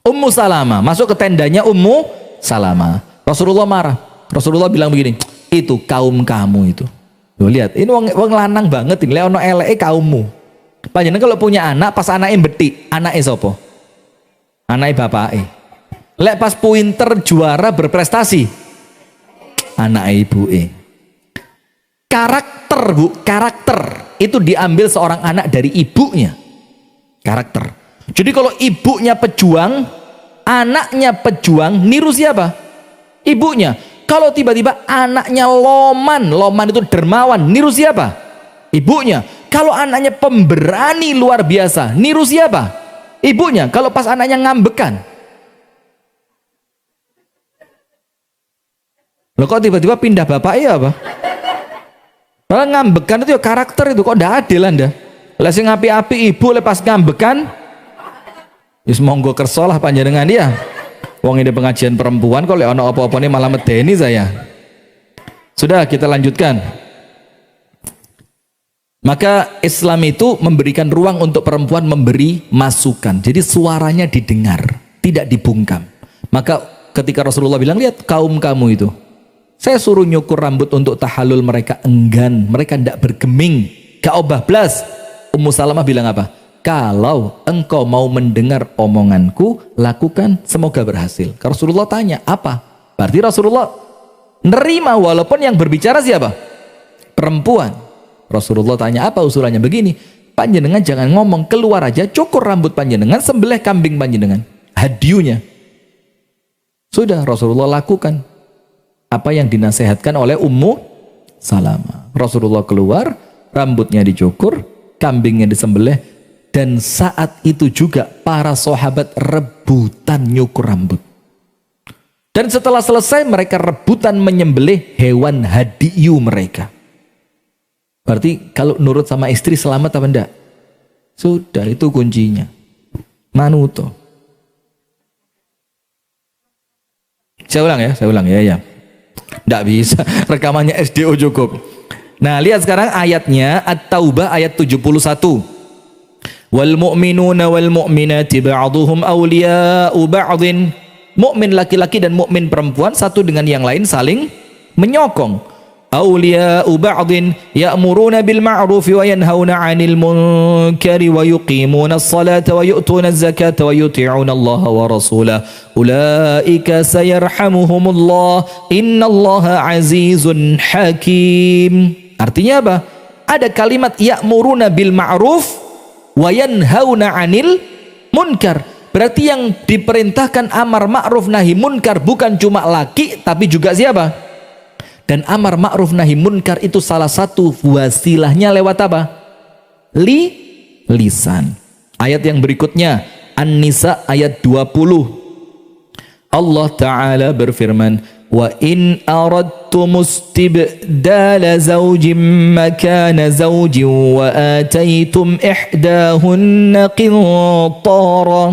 Ummu Salamah, masuk ke tendanya Ummu Salamah. Rasulullah marah. Rasulullah bilang begini, itu kaum kamu itu. Loh, lihat, ini wong lanang banget ini, ono eleke kaummu. Panjenengan kalau punya anak, pas anaknya betik, anaknya sopo? Anaknya bapake. Lek pas pointer juara berprestasi, anak ibu. Karakter, Bu, karakter itu diambil seorang anak dari ibunya. Karakter. Jadi kalau ibunya pejuang, anaknya pejuang, niru siapa? Ibunya. Kalau tiba-tiba anaknya loman itu dermawan, niru siapa? Ibunya. Kalau anaknya pemberani luar biasa, niru siapa? Ibunya. Kalau pas anaknya ngambekan, loh kok tiba-tiba pindah bapak ya apa? Kalau ngambekan itu ya karakter itu, kok ndak adil Anda. Lah sing api-api ibu lepas ngambekan, wis monggo kerso lah panjenengan dia. Wong ini pengajian perempuan kok lek ono apa-apa nih malah medeni saya. Sudah, kita lanjutkan. Maka Islam itu memberikan ruang untuk perempuan memberi masukan. Jadi suaranya didengar, tidak dibungkam. Maka ketika Rasulullah bilang, lihat kaum kamu itu, saya suruh nyukur rambut untuk tahallul, mereka enggan, mereka tidak bergeming, gak obah blas. Ummu Salamah bilang apa? Kalau engkau mau mendengar omonganku, lakukan, semoga berhasil. Rasulullah tanya, apa? Berarti Rasulullah nerima walaupun yang berbicara siapa? Perempuan. Rasulullah tanya, apa usulannya? Begini, panjenengan jangan ngomong, keluar aja, cukur rambut panjenengan, sembelih kambing panjenengan, hadiunya. Sudah, Rasulullah lakukan apa yang dinasehatkan oleh Ummu Salamah. Rasulullah keluar, rambutnya dicukur, kambingnya disembelih. Dan saat itu juga para sahabat rebutan nyukur rambut. Dan setelah selesai mereka rebutan menyembelih hewan hadiyu mereka. Berarti kalau nurut sama istri selamat apa enggak? Sudah, itu kuncinya. Manuto. Saya ulang ya. Enggak bisa, rekamannya SDO cukup. Nah, lihat sekarang ayatnya, At-Taubah ayat 71. Wal mu'minuna wal mu'minati ba'duhum awliya'u ba'dhin. Mukmin laki-laki dan mukmin perempuan satu dengan yang lain saling menyokong. Awliya'u ba'dhin ya'muruna bil ma'rufi wa yanhauna 'anil munkari wa yuqimuna as-salata wa yu'tuna az-zakata wa yuti'una Allah wa rasulahu. Ulaika sayarhamuhumullah innallaha 'azizun hakim. Artinya apa? ada kalimat ya'muruna bil ma'ruf wa yanhauna 'anil munkar. Berarti yang diperintahkan amar ma'ruf nahi munkar bukan cuma laki tapi juga siapa? Dan amar ma'ruf nahi munkar itu salah satu wasilahnya lewat apa? Lisan. Ayat yang berikutnya An-Nisa ayat 20. Allah Ta'ala berfirman, wa in aradtum istibdala zawjin makana zawjin wa ataitum ihdahunna qintara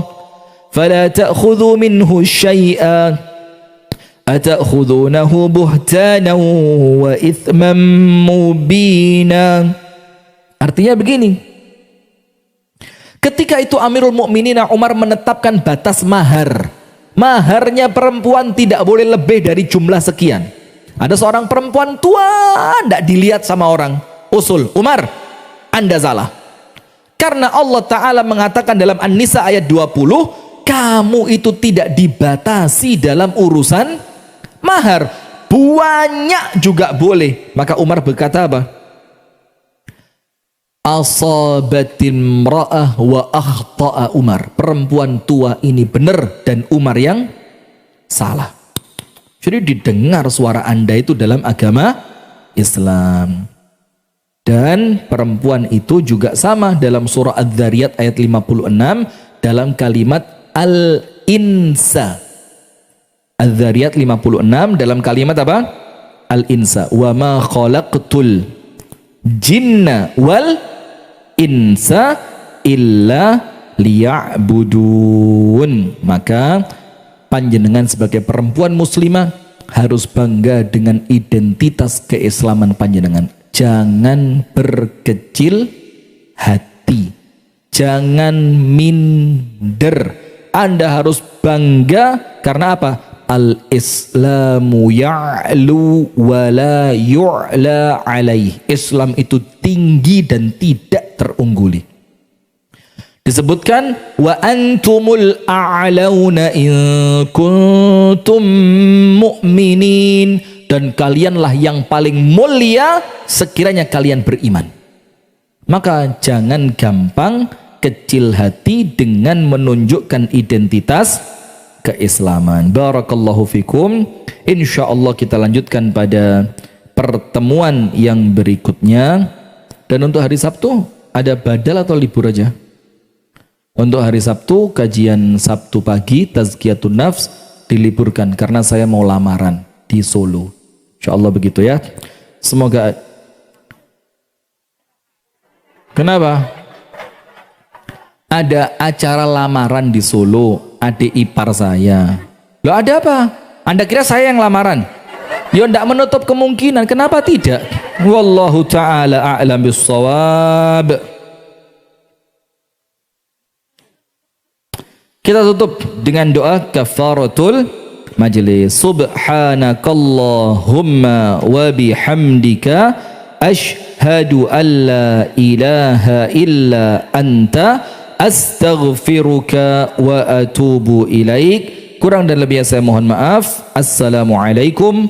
fala ta'khudhu minhu syai'an ata'khudhunahu buhtanan wa ithman mubina. Artinya begini, ketika itu Amirul Mukminin Umar menetapkan batas mahar. Maharnya perempuan tidak boleh lebih dari jumlah sekian. Ada seorang perempuan tua, tidak dilihat sama orang. Usul, Umar, Anda salah. Karena Allah Ta'ala mengatakan dalam An-Nisa ayat 20, kamu itu tidak dibatasi dalam urusan mahar. Banyak juga boleh. Maka Umar berkata apa? Asabatin ra'ah wa akhta'a Umar. Perempuan tua ini benar dan Umar yang salah. Jadi didengar suara Anda itu dalam agama Islam. Dan perempuan itu juga sama dalam surah Adz-Dzariyat ayat 56 dalam kalimat al-insa. Adz-Dzariyat 56 dalam kalimat apa? Al-insa. Wa ma khalaqtul jinna wal insa illa liya'budun. Maka panjenengan sebagai perempuan muslimah harus bangga dengan identitas keislaman panjenengan. Jangan berkecil hati, jangan minder. Anda harus bangga karena apa? Al-Islamu ya'lu wa la yu'la alaih. Islam itu tinggi dan tidak terungguli. Disebutkan wa antumul a'launa in kuntum mu'minin, dan kalianlah yang paling mulia sekiranya kalian beriman. Maka jangan gampang kecil hati dengan menunjukkan identitas keislaman. Barakallahu fikum. Insyaallah kita lanjutkan pada pertemuan yang berikutnya. Dan untuk hari Sabtu ada badal atau libur aja? Untuk hari Sabtu kajian Sabtu pagi Tazkiyatun Nafs diliburkan karena saya mau lamaran di Solo. Insyaallah begitu ya. Semoga. Kenapa? Ada acara lamaran di Solo, adik ipar saya. Loh ada apa? Anda kira saya yang lamaran? Ya tidak menutup kemungkinan. Kenapa tidak? Wallahu ta'ala a'lam bissawab. Kita tutup dengan doa kafaratul majlis. Subhanakallahumma wa bihamdika ashhadu an la ilaha illa anta astaghfiruka wa atubu ilaik. Kurang dan lebih saya mohon maaf. Assalamualaikum